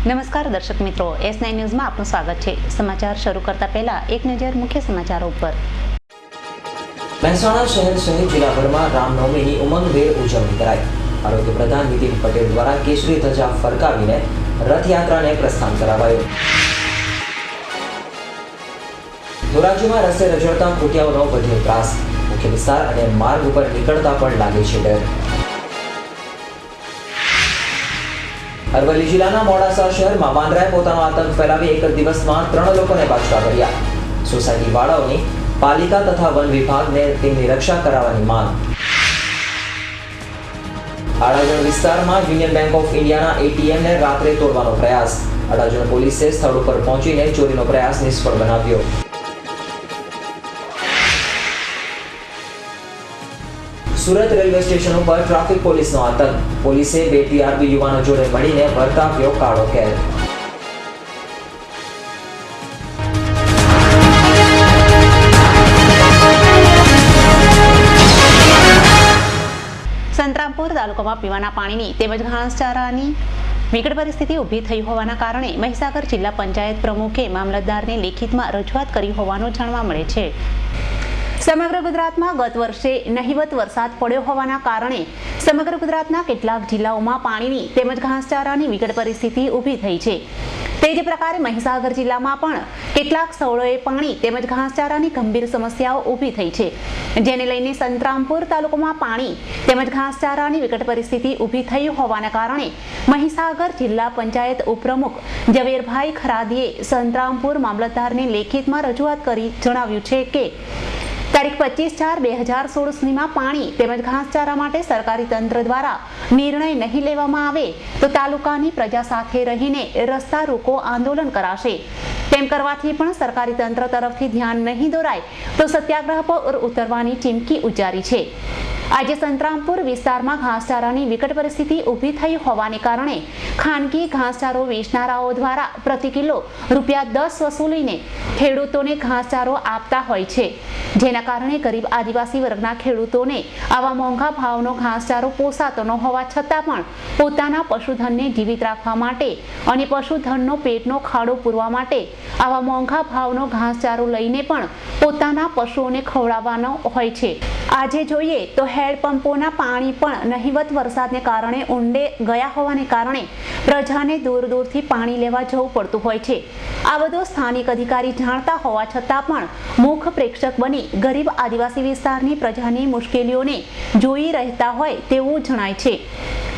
નમસ્કાર દર્શક મિત્રો, S9 ન્યૂઝમાં આપનું સ્વાગત છે। સમાચાર શરૂ કરતા પહેલા એક નજર મુખ્ય સમાચારો ઉપર। મહેસાણા શહેર સહિત જિલ્લાભરમાં રામનવમીની ઉમંગભેર ઉજવણી કરાઈ। આરોગ્ય પ્રધાન નીતિન પટેલ દ્વારા કેસરી ધજા ફરકાવીને રથયાત્રાને પ્રસ્થાન કરાવાયું। ધોરાજીમાં રસ્તે રઝળતા ખૂટિયાઓનો વધ્યો ત્રાસ। મુખ્ય વિસ્તાર અને માર્ગ ઉપર નીકળતા પણ લાગે છે ડર। અરવલ્લી જિલ્લાના મોડાસા શહેરમાં વાંદરાએ પોતાનો આતંક ફેલાવી એક જ દિવસમાં 3 લોકોને બાચકા ભર્યા। સોસાયટી વાળાઓની પાલિકા તથા વન વિભાગને તેમની રક્ષા કરાવવાની માંગ। અડાજણ વિસ્તારમાં યુનિયન બેંક ઓફ ઇન્ડિયાના એટીએમને રાત્રે તોડવાનો પ્રયાસ। અડાજણ પોલીસે સ્થળ ઉપર પહોંચીને ચોરીનો પ્રયાસ નિષ્ફળ બનાવ્યો। સુરત રેલવે સ્ટેશન ઉપર ટ્રાફિક પોલીસનો આતંક। પોલીસે 2 ટીઆરબી યુવાનો જોડે મળીને વર્તાવ્યો કાળો કેર। સંતરામપુર તાલુકામાં પીવાના પાણીની તેમજ ઘાસચારાની વિકટ પરિસ્થિતિ ઊભી થઈ હોવાના કારણે મહીસાગર જિલ્લા પંચાયત પ્રમુખે મામલતદારને લેખિતમાં રજૂઆત કરી હોવાનું જાણવા મળે છે। સમગ્ર ગુજરાતમાં ગત વર્ષે નહિવત વરસાદ પડ્યો હોવાના કારણે સમગ્ર ગુજરાતના કેટલાક જિલ્લાઓમાં પાણીની તેમજ ઘાસચારાની વિકટ પરિસ્થિતિ ઊભી થઈ છે। તે જ પ્રકારે મહીસાગર જિલ્લામાં પણ કેટલાક સ્થળોએ પાણી તેમજ ઘાસચારાની ગંભીર સમસ્યાઓ ઊભી થઈ છે, જેને લઈને સંતરામપુર તાલુકામાં પાણી તેમજ ઘાસચારાની વિકટ પરિસ્થિતિ ઊભી થઈ હોવાના કારણે મહીસાગર જિલ્લા પંચાયત ઉપપ્રમુખ ઝવેરભાઈ ખરાદીએ સંતરામપુર મામલતદારને લેખિતમાં રજૂઆત કરી જણાવ્યું છે કે તારીખ 25/4/2016 સુધીમાં પાણી તેમજ ઘાસચારા માટે સરકારી તંત્ર દ્વારા નિર્ણય નહીં લેવામાં આવે તો તાલુકાની પ્રજા સાથે રહીને રસ્તા રોકો આંદોલન કરાશે। તેમ કરવાથી પણ સરકારી તંત્ર તરફથી ધ્યાન નહીં દોરાય તો સત્યાગ્રહ પર ઉતરવાની ચીમકી ઉચ્ચારી છે। આજે સંતરામપુર વિસ્તારમાં ઘાસચારાની વિકટ પરિસ્થિતિ ઊભી થઈ હોવાને કારણે ખાનગી ઘાસચારો વેચનારાઓ દ્વારા પ્રતિ કિલો ₹10 વસૂલીને ખેડૂતોને ઘાસચારો આપતા હોય છે, જેના કારણે ગરીબ આદિવાસી વર્ગના ખેડૂતોને આવા મોંઘા ભાવનો ઘાસચારો પોસાતો ન હોવા છતાં પણ પોતાના પશુધનને જીવિત રાખવા માટે અને પશુધનનો પેટનો ખાડો પૂરવા માટે આવા મોંઘા ભાવનો ઘાસચારો લઈને પણ પોતાના પશુઓને ખવડાવવાનો હોય છે। આજે જોઈએ તો હેડપંપોના પાણી પણ નહિવત વરસાદને કારણે ઊંડે ગયા હોવાને કારણે પ્રજાને દૂર દૂરથી પાણી લેવા જવું પડતું હોય છે। આ બધું સ્થાનિક અધિકારી જાણતા હોવા છતાં પણ મુખ પ્રેક્ષક બની ગરીબ આદિવાસી વિસ્તારની પ્રજાની મુશ્કેલીઓને જોઈ રહેતા હોય તેવું જણાય છે।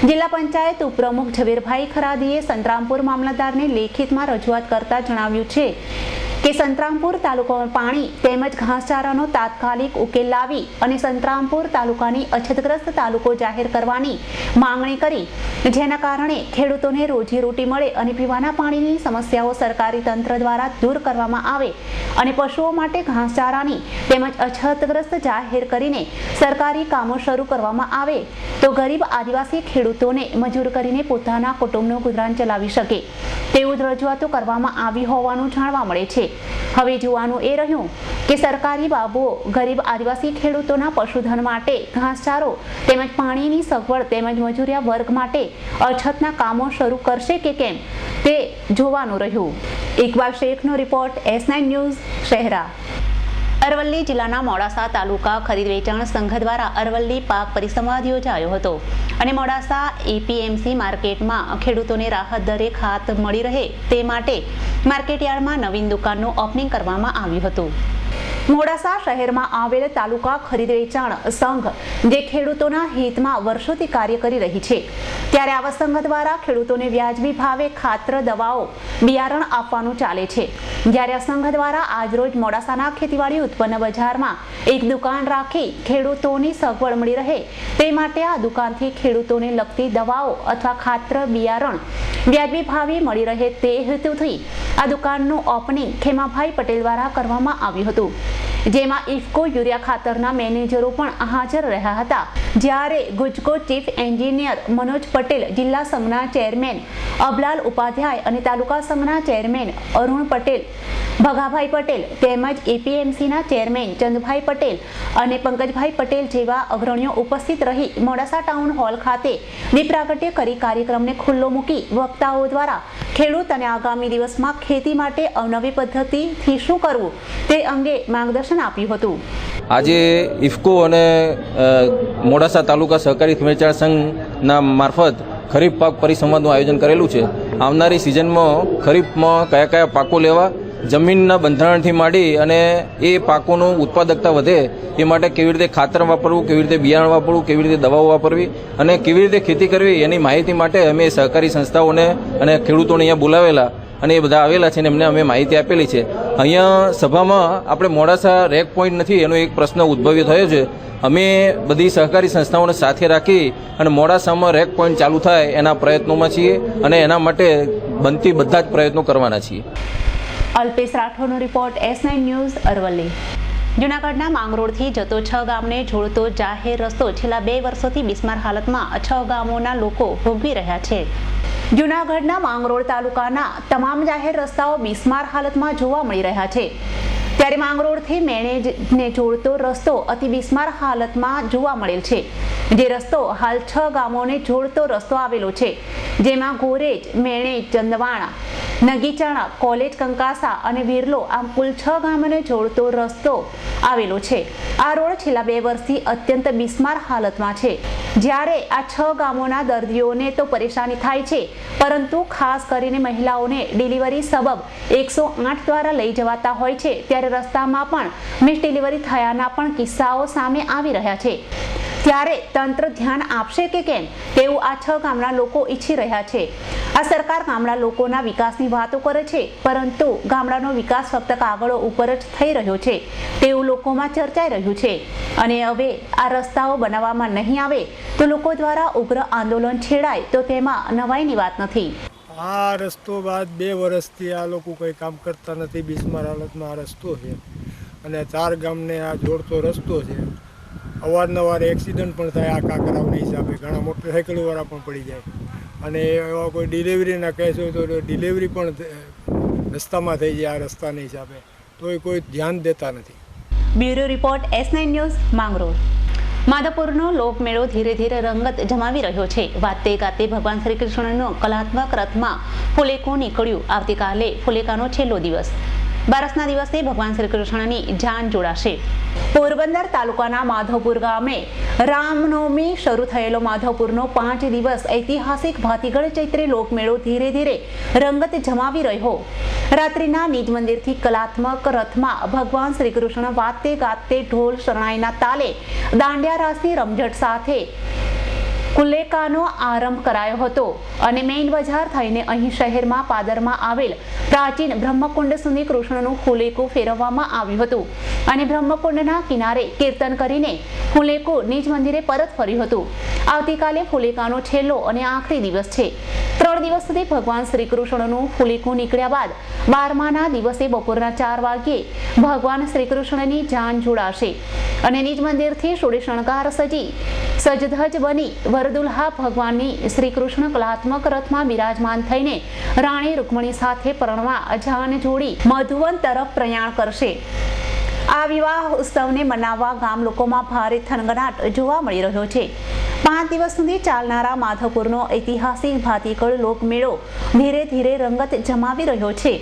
જિલ્લા પંચાયત ઉપપ્રમુખ ઝવેરભાઈ ખરાદીએ સંતરામપુર મામલતદારને લેખિતમાં રજૂઆત કરતા જણાવ્યું છે કે સંતરામપુર તાલુકામાં પાણી તેમજ ઘાસચારાનો તાત્કાલિક ઉકેલ લાવી અને સંતરામપુર તાલુકાની અછતગ્રસ્ત તાલુકો જાહેર કરવાની માંગણી કરી, જેના કારણે ખેડૂતોને રોજીરોટી મળે અને પીવાના પાણીની સમસ્યાઓ સરકારી તંત્ર દ્વારા દૂર કરવામાં આવે અને પશુઓ માટે ઘાસચારાની તેમજ અછતગ્રસ્ત જાહેર કરીને સરકારી કામો શરૂ કરવામાં આવે તો ગરીબ આદિવાસી ખેડૂતોને મજૂર કરીને પોતાના કુટુંબનું ગુજરાન ચલાવી શકે તેવું જ રજૂઆતો કરવામાં આવી હોવાનું જાણવા મળે છે। હવે જોવાનું એ રહ્યું કે સરકારી બાબુઓ ગરીબ આદિવાસી ખેડૂતોના પશુધન માટે ઘાસચારો તેમજ પાણીની સગવડ તેમજ મજૂરિયા વર્ગ માટે અછતના કામો શરૂ કરશે કે કેમ તે જોવાનું રહ્યું। ઇકબાલ શેખનો report, S9 news, Shehera. Aravalli જિલ્લાના મોડાસા તાલુકા ખરીદ વેચાણ સંઘ દ્વારા અરવલ્લી પાક પરિસંવાદ યોજાયો હતો અને મોડાસા એપીએમસી માર્કેટમાં ખેડૂતોને રાહત દરે ખાત મળી રહે તે માટે માર્કેટયાર્ડમાં નવીન દુકાનનું ઓપનિંગ કરવામાં આવ્યું હતું। મોડાસા શહેરમાં આવેલ તાલુકા ખરીદ વેચાણ સંઘ જે ખેડૂતોના હિતમાં વર્ષોથી કાર્ય કરી રહી છે, ત્યારે આવા સંઘ દ્વારા ખેડૂતોને વ્યાજબી ભાવે ખાતર, દવાઓ, બિયારણ આપવાનું ચાલે છે। જ્યારે આ સંઘ દ્વારા આજરોજ મોડાસાના ખેતીવાડી ઉત્પન્ન બજારમાં એક દુકાન રાખી ખેડૂતોની સગવડ મળી રહે તે માટે આ દુકાનથી ખેડૂતોને લગતી દવાઓ અથવા ખાતર, બિયારણ વ્યાજબી ભાવે મળી રહે તે હેતુથી આ દુકાનનું ઓપનિંગ ખેમાભાઈ પટેલ દ્વારા કરવામાં આવ્યું હતું, જેમાં ઇફકો યુરિયા ખાતરના મેનેજરો પણ હાજર રહ્યા હતા। જ્યારે ગુજકો ચીફ એન્જિનિયર મનોજ પટેલ, જિલ્લા સંઘના ચેરમેન અબલાલ ઉપાધ્યાય અને તાલુકા સંઘના ચેરમેન અરુણ પટેલ, ભગાભાઈ પટેલ તેમજ એપીએમસીના ચેરમેન ચંદભાઈ પટેલ અને પંકજભાઈ પટેલ જેવા અગ્રણીઓ ઉપસ્થિત રહી મોડાસા ટાઉન હોલ ખાતે દીપ પ્રાગટ્ય કરી કાર્યક્રમને ખુલ્લો મૂકી વક્તાઓ દ્વારા ખેડૂત અને આગામી દિવસમાં ખેતી માટે અવનવી પદ્ધતિથી શું કરવું તે અંગે માર્ગદર્શન આપ્યું હતું. આજે ઇફકો અને મોડાસા તાલુકા સહકારી વેચાણ સંઘના મારફત ખરીફ પાક પરિસંવાદનું આયોજન કરેલું છે. આવનારી સિઝનમાં ખરીફમાં કયા કયા પાકો લેવા, જમીનના બંધારણથી માંડી અને એ પાકોનું ઉત્પાદકતા વધે એ માટે કેવી રીતે ખાતર વાપરવું, કેવી રીતે બિયારણ વાપરવું, કેવી રીતે દવાઓ વાપરવી અને કેવી રીતે ખેતી કરવી એની માહિતી માટે અમે સહકારી સંસ્થાઓને અને ખેડૂતોને અહીંયા બોલાવેલા અને એ બધા આવેલા છે અને એમને અમે માહિતી આપેલી છે. અહીંયા સભામાં આપણે મોડાસા રેક પોઈન્ટ નથી એનો એક પ્રશ્ન ઉદ્ભવ્યો થયો છે. અમે બધી સહકારી સંસ્થાઓને સાથે રાખી અને મોડાસામાં રેક પોઈન્ટ ચાલુ થાય એના પ્રયત્નોમાં છીએ અને એના માટે બનતી બધા જ પ્રયત્નો કરવાના છીએ. અલ્પેશ રાઠોડનો રિપોર્ટ S9 ન્યૂઝ અરવલ્લી. જૂનાગઢના માંગરોળથી જતો 6 ગામને જોડતો જાહેર રસ્તો છેલ્લા 2 વર્ષોથી બિસ્માર હાલતમાં 6 ગામોના લોકો ભોગવી રહ્યા છે. જૂનાગઢના માંગરોળ તાલુકાના તમામ જાહેર રસ્તાઓ બિસ્માર હાલતમાં જોવા મળી રહ્યા છે. ત્યારે માંગરોળથી મેણેજને જોડતો રસ્તો અતિ બિસ્માર હાલતમાં જોવા મળેલ છે. જે રસ્તો હાલ 6 ગામોને જોડતો રસ્તો આવેલો છે, જેમાં ગોરેજ, મેણેજ, ચંદવાણા, નગીચાણા, કોલેજ, કંકાસા અને વિરલો આમ કુલ 6 ગામોને જોડતો રસ્તો આવેલો છે. આ રોડ છેલ્લા 2 વર્ષથી અત્યંત બિસ્માર હાલતમાં છે. જ્યારે આ 6 ગામોના દર્દીઓને તો પરેશાની થાય છે, પરંતુ ખાસ કરીને મહિલાઓને ડિલિવરી સબબ 108 દ્વારા લઈ જવાતા હોય છે. ત્યારે રસ્તામાં પણ મિસ ડિલિવરી થયાના પણ કિસ્સાઓ સામે આવી રહ્યા છે. ત્યારે તંત્ર ધ્યાન આપશે કે કેમ તેવું આ 6 ગામના લોકો ઈચ્છી રહ્યા છે. આ સરકાર ગામડા લોકોના વિકાસની વાતો કરે છે, પરંતુ ગામડાનો વિકાસ ફક્ત કાગળો ઉપર જ થઈ રહ્યો છે તેવું લોકોમાં ચર્ચાઈ રહ્યું છે. અને હવે આ રસ્તાઓ બનાવવામાં નહીં આવે તો લોકો દ્વારા ઉગ્ર આંદોલન છેડાય તો તેમાં નવાઈની વાત નથી. આ રસ્તો બાદ 2 વર્ષથી આ લોકો કંઈ કામ કરતા નથી. બિસ્માર હાલતમાં આ રસ્તો છે અને 4 ગામને આ જોડતો રસ્તો છે. અવારનવાર એક્સિડન્ટ પણ થાય આ કાંકરાઓના હિસાબે. ઘણા મોટરસાઇકલવાળા પણ પડી જાય અને એવા કોઈ ડિલિવરીના કેસ હોય તો ડિલિવરી પણ રસ્તામાં થઈ જાય આ રસ્તાના હિસાબે. તોય કોઈ ધ્યાન દેતા નથી. Bureau report S9 news Mangrol. માધવપુરનો લોકમેળો ધીરે ધીરે રંગત જમાવી રહ્યો છે. વાતે ગાતે ભગવાન શ્રી કૃષ્ણનો કલાત્મક રથમાં ફુલેકું નીકળ્યું. આવતીકાલે ફુલેકાનો છેલ્લો દિવસ. બારસના દિવસે ભગવાન શ્રી કૃષ્ણની જાન જોડાશે. પોરબંદર તાલુકાના માધવપુર ગામે રામનવમી શરૂ થયેલો માધવપુરનો 5 દિવસ ઐતિહાસિક ભાતીગળ ચૈત્રી લોકમેળો ધીરે ધીરે રંગત જમાવી રહ્યો. રાત્રિના નિજ મંદિરથી કલાત્મક રથમાં ભગવાન શ્રી કૃષ્ણ વાતે ગાતે ઢોલ શરણાઈના તાલે દાંડિયા રાસની રમઝટ સાથે કુલેકાનો આરંભ કરાયો હતો અને મેઇન બજાર થઈને અહીં શહેરમાં પાદરમાં આવેલ પ્રાચીન બ્રહ્મકુંડ સુધી કૃષ્ણનું ફુલેકું ફેરવવામાં આવ્યું હતું અને બ્રહ્મકુંડના કિનારે કીર્તન કરીને ફુલેકું નિજ મંદિરે પરત ફર્યું હતું. આવતીકાલે ફુલેકાનો છેલ્લો અને આખરી દિવસ છે. 3 દિવસ સુધી ભગવાન શ્રી કૃષ્ણનું ફુલેકું નીકળ્યા બાદ 12માના દિવસે બપોરના 4 વાગ્યે ભગવાન શ્રી કૃષ્ણની જાન જોડાશે અને નિજ મંદિરથી સોળે શણગાર સજી સજધજ બની વરદુલ્હા ભગવાનની શ્રી કૃષ્ણ કલાત્મક રથમાં બિરાજમાન થઈને રાણી રૂકમણી સાથે પરણવા જાન જોડી મધુવન તરફ પ્રયાણ કરશે. આ વિવાહ ઉત્સવને મનાવવા ગામ લોકોમાં ભારે થનગનાટ જોવા મળી રહ્યો છે. 5 દિવસ સુધી ચાલનારા માધવપુરનો ઐતિહાસિક ભાતીગળ લોકમેળો ધીરે ધીરે રંગત જમાવી રહ્યો છે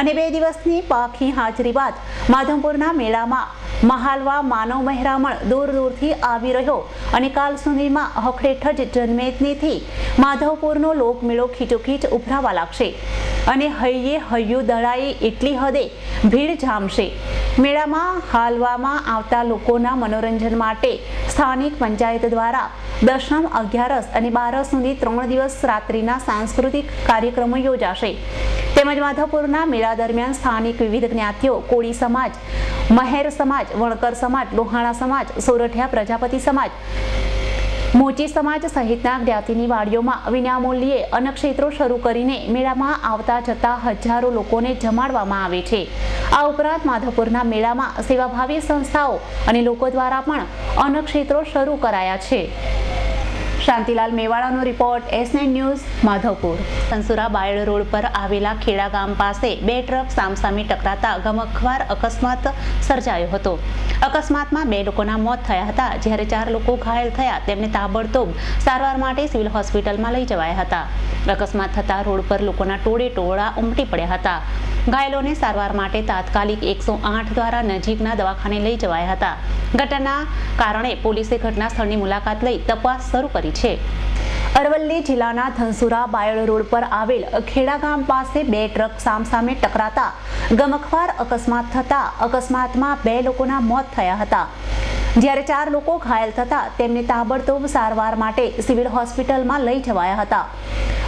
અને 2 દિવસની પાખી હાજરી બાદ માધવપુરના મેળામાં મહાલવા માનવ મહેરામણ દૂર દૂરથી આવી રહ્યો અને કાલ સુધીમાં હખડેઠ જન્મેજનીથી માધવપુરનો લોકમેળો ખીચોખીચ ઉભરાવા લાગશે અને હૈયે હૈયું દળાઈ એટલી હદે ભીડ જામશે. મેળામાં હાલવામાં આવતા લોકોના મનોરંજન માટે સ્થાનિક પંચાયત દ્વારા 10મ, 11સ અને 12સ સુધી 3 દિવસ રાત્રિના સાંસ્કૃતિક કાર્યક્રમો યોજાશે. તેમજ માધવપુરના મેળા દરમિયાન સ્થાનિક વિવિધ જ્ઞાતિઓ, કોળી સમાજ, મહેર સમાજ, વણકર સમાજ, લોહાણા સમાજ, સોરઠિયા પ્રજાપતિ સમાજ, મોચી સમાજ સહિતના જ્ઞાતિની વાડીઓમાં વિનામૂલ્યે અન્નક્ષેત્રો શરૂ કરીને મેળામાં આવતા જતા હજારો લોકોને જમાડવામાં આવે છે. આ ઉપરાંત માધવપુરના મેળામાં સેવાભાવી સંસ્થાઓ અને લોકો દ્વારા પણ અન્નક્ષેત્રો શરૂ કરાયા છે. શાંતિલાલ મેવાડાનો report S9 news Madhavpur. Sansura Bayad road પર આવેલા ખેડા ગામ પાસે 2 ટ્રક સામસામે ટકરાતા ગમખ્વાર અકસ્માત સર્જાયો હતો. અકસ્માતમાં 2 લોકોના મોત થયા હતા, જ્યારે 4 લોકો ઘાયલ થયા. તેમને તાબડતોબ સારવાર માટે સિવિલ હોસ્પિટલમાં લઈ જવાયા હતા. અકસ્માત થતા રોડ પર લોકોના ટોળે ટોળા ઉમટી પડ્યા હતા. ઘાયલોને સારવાર માટે તાત્કાલિક 108 દ્વારા નજીકના દવાખાને લઈ જવાયા હતા. ઘટનાના કારણે પોલીસે ઘટના સ્થળની મુલાકાત લઈ તપાસ શરૂ કરી છે. અરવલ્લી જિલ્લાના ધનસુરા બાયડ રોડ પર આવેલ ખેડા ગામ પાસે 2 ટ્રક સામસામે ટકરાતા ગમખ્વાર અકસ્માત થતા અકસ્માતમાં 2 લોકોના મોત થયા હતા, જ્યારે 4 લોકો ઘાયલ થતા તેમને તાબડતોબ સારવાર માટે સિવિલ હોસ્પિટલમાં લઈ જવાયા હતા.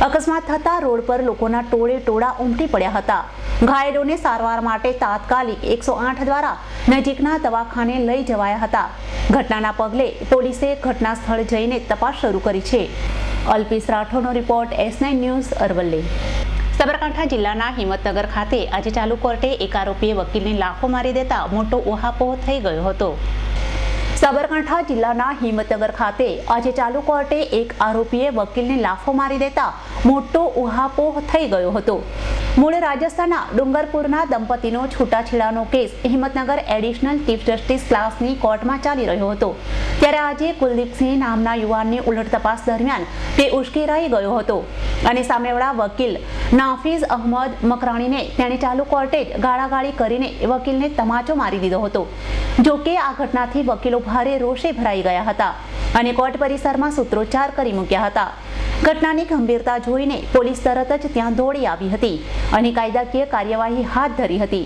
અકસ્માત થતા રોડ પર લોકોના ટોળે ટોળા ઉમટી પડ્યા હતા. ઘાયલોને સારવાર માટે તાત્કાલિક 108 દ્વારા નજીકના દવાખાને લઈ જવાયા હતા. ઘટનાના પગલે પોલીસે ઘટના સ્થળ જઈને તપાસ શરૂ કરી છે. અલ્પેશ રાઠોડનો report S9 news Aravalli. Sabarkantha જિલ્લાના હિંમતનગર ખાતે આજે ચાલુ કોર્ટે એક આરોપીએ વકીલને લાફો મારી દેતા મોટો ઉહાપોહ થઈ ગયો હતો. સાબરકાંઠા જિલ્લાના હિંમતનગર ખાતે આજે ચાલુ કોર્ટે એક આરોપીએ વકીલને લાફો મારી દેતા મોટો ઉહાપોહ થઈ ગયો હતો. મૂળ રાજસ્થાનના ડુંગરપુરના દંપતીનો છૂટાછેડાનો case Himmatnagar additional chief justice ક્લાસની કોર્ટમાં ચાલી રહ્યો હતો, ત્યારે આજે કુલદીપસિંહ નામના યુવાનની ઉલટ તપાસ દરમિયાન તે ઉશ્કેરાઈ ગયો હતો અને સામેવાળા વકીલ નાફીઝ અહમદ મકરાણીને તેણે ચાલુ કોર્ટે જ ગાળાગાળી કરીને વકીલને તમાચો મારી દીધો હતો. જોકે આ ઘટનાથી વકીલો ભારે રોષે ભરાઈ ગયા હતા અને કોર્ટ પરિસરમાં સૂત્રોચ્ચાર કરી મૂક્યા હતા. ઘટનાની ગંભીરતા જોઈને પોલીસ તરત જ ત્યાં દોડી આવી હતી અને કાયદાકીય કાર્યવાહી હાથ ધરી હતી.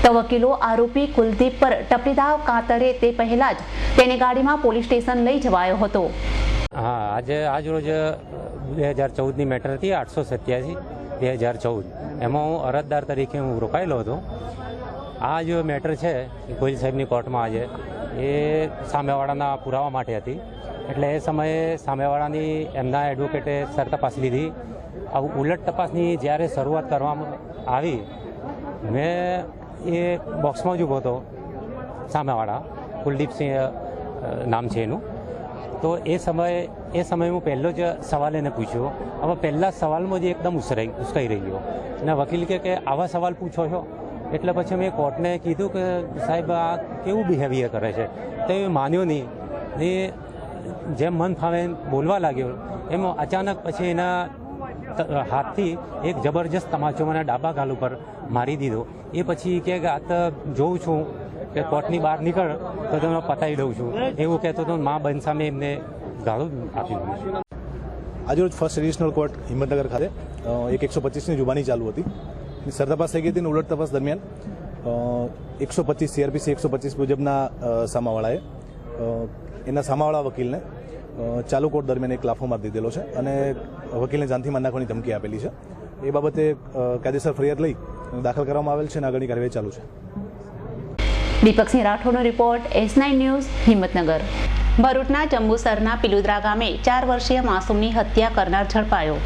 તો વકીલો આરોપી કુલદીપ પર ટપલીદાવ કાતરે તે પહેલા જ તેને ગાડીમાં પોલીસ સ્ટેશન લઈ જવાયો હતો. હા, આજ રોજ 2014ની મેટર હતી 887/2014. એમાં હું અરજદાર તરીકે હું રોકાયેલો હતો. આ જો મેટર છે ગોહિલ સાહેબની કોર્ટમાં આજે એ સામેવાળાના પુરાવા માટે હતી, એટલે એ સમયે સામેવાળાની એમના એડવોકેટે સર તપાસ લીધી. ઉલટ તપાસની જ્યારે શરૂઆત કરવામાં આવી, મેં એ બોક્સમાં જ ઊભો હતો, સામેવાળા કુલદીપસિંહ નામ છે એનું. તો એ સમયે હું પહેલો જ સવાલ એને પૂછ્યો. હવે પહેલા સવાલમાં જ એકદમ ઉશ્કેરાઈ રહી ગયો અને વકીલ કે આવા સવાલ પૂછો છો, એટલે પછી મેં કોર્ટને કીધું કે સાહેબ આ કેવું બિહેવિયર કરે છે. તો એ માન્યો નહીં. એ જેમ મન ફાવે બોલવા લાગ્યો એમ અચાનક પછી એના હાથથી એક જબરજસ્ત તમાચો મને ડાબા ગાલ ઉપર મારી દીધો. એ પછી કે આ તો જોઉં છું કે કોર્ટની બહાર નીકળ તો તમે પતાવી દઉં છું એવું કહેતો હતો. મા બહેન સામે એમને ગાળો આપી દીધું. આજરોજ ફર્સ્ટ એડિશનલ કોર્ટ હિંમતનગર ખાતે એક 125ની જુબાની ચાલુ હતી. સરતપાસ થઈ ગઈ હતી અને ઉલટ તપાસ દરમિયાન 125 CRPC 125 મુજબના સામાવાળાએ એના સામાવાળા વકીલને ચાલુ કોર્ટ દરમિયાન એક લાફો મારી દીધેલો છે અને વકીલને જાનથી માર નાખવાની ધમકી આપેલી છે. એ બાબતે કાયદેસર ફરિયાદ લઈ દાખલ કરવામાં આવેલ છે અને આગળની કાર્યવાહી ચાલુ છે. દીપકસિંહ રાઠોડનો રિપોર્ટ S9 ન્યૂઝ હિંમતનગર. ભરૂચના જંબુસરના પિલુદ્રા ગામે 4 વર્ષીય માસૂમની હત્યા કરનાર ઝડપાયો.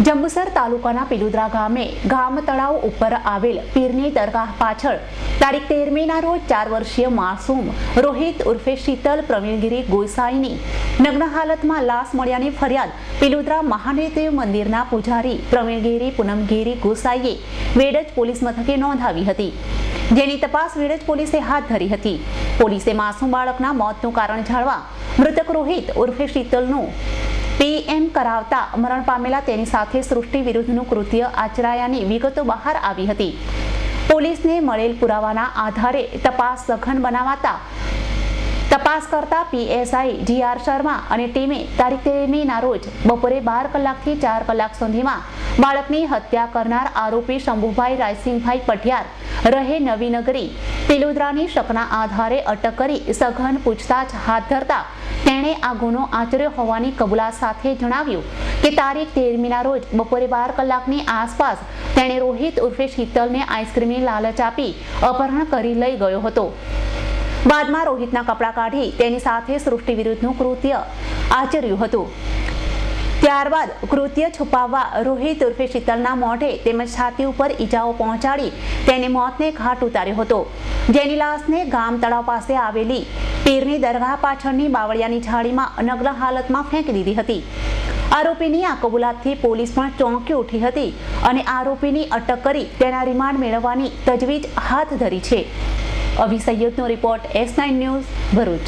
જંબુસર તાલુકાના પિલુદ્રા ગામે ગામ તળાવ ઉપર આવેલ પીરની દરગાહ પાછળ તારીખ 13મીના રોજ 4 વર્ષીય માસૂમ રોહિત ઉર્ફે શીતલ પ્રવીણગીરી ગોસાઈની નગ્ન હાલતમાં લાશ મળ્યાની ફરિયાદ પિલુદ્રા મહાદેવ મંદિરના પૂજારી પ્રવીણગીરી પૂનમગીરી ગોસાઈએ વેડજ પોલીસ મથકે નોંધાવી હતી, જેની તપાસ વેડજ પોલીસે હાથ ધરી હતી. પોલીસે માસૂમ બાળકના મોતનું કારણ જાણવા મૃતક રોહિત ઉર્ફે શીતલનું PM કરાવતા મરણ પામેલા તેની સાથે સૃષ્ટિ વિરુદ્ધનું કૃત્ય આચરાયાની વિગતો બહાર આવી હતી. પોલીસને મળેલ પુરાવાના આધારે તપાસ સઘન બનાવાતા તપાસ કરતા PSI GR શર્મા અને ટીમે તારીખ 13મીના રોજ બપોરે 12 કલાકથી 4 કલાક સુધીમાં બાળકની હત્યા કરનાર આરોપી શંભુભાઈ રાયસિંહભાઈ પઢિયાર રહે નવીનગરી પિલુદ્રાની શકના આધારે અટક કરી સઘન પૂછતાછ હાથ ધરતા તેણે આ ગુનો આચર્યો હોવાની કબૂલાત સાથે જણાવ્યું કે તારીખ 13મીના રોજ બપોરે 12 કલાકની આસપાસ તેણે રોહિત ઉર્ફે શીતલને આઈસ્ક્રીમની લાલચ આપી અપહરણ કરી લઈ ગયો હતો. બાદમાં રોહિતના કપડાં કાઢી તેની સાથે સૃષ્ટિ વિરુદ્ધનું કૃત્ય આચર્યું હતું. ત્યારબાદ કૃત્ય છુપાવવા રોહિત ઉર્ફે શીતલના મોઢે તેમજ છાતી ઉપર ઈજાઓ પહોંચાડી તેને મોતને ઘાટ ઉતાર્યો હતો, જેની લાશને ગામ તળાવ પાસે આવેલી પીરની દરગાહ પાછળની બાવળિયાની ઝાડીમાં નગ્ન હાલતમાં ફેંકી દીધી હતી. આરોપીની આ કબૂલાતથી પોલીસ પણ ચોંકી ઉઠી હતી અને આરોપીની અટક કરી તેના રિમાન્ડ મેળવવાની તજવીજ હાથ ધરી છે. અભી સૈયદનો report S9 news Bharuch.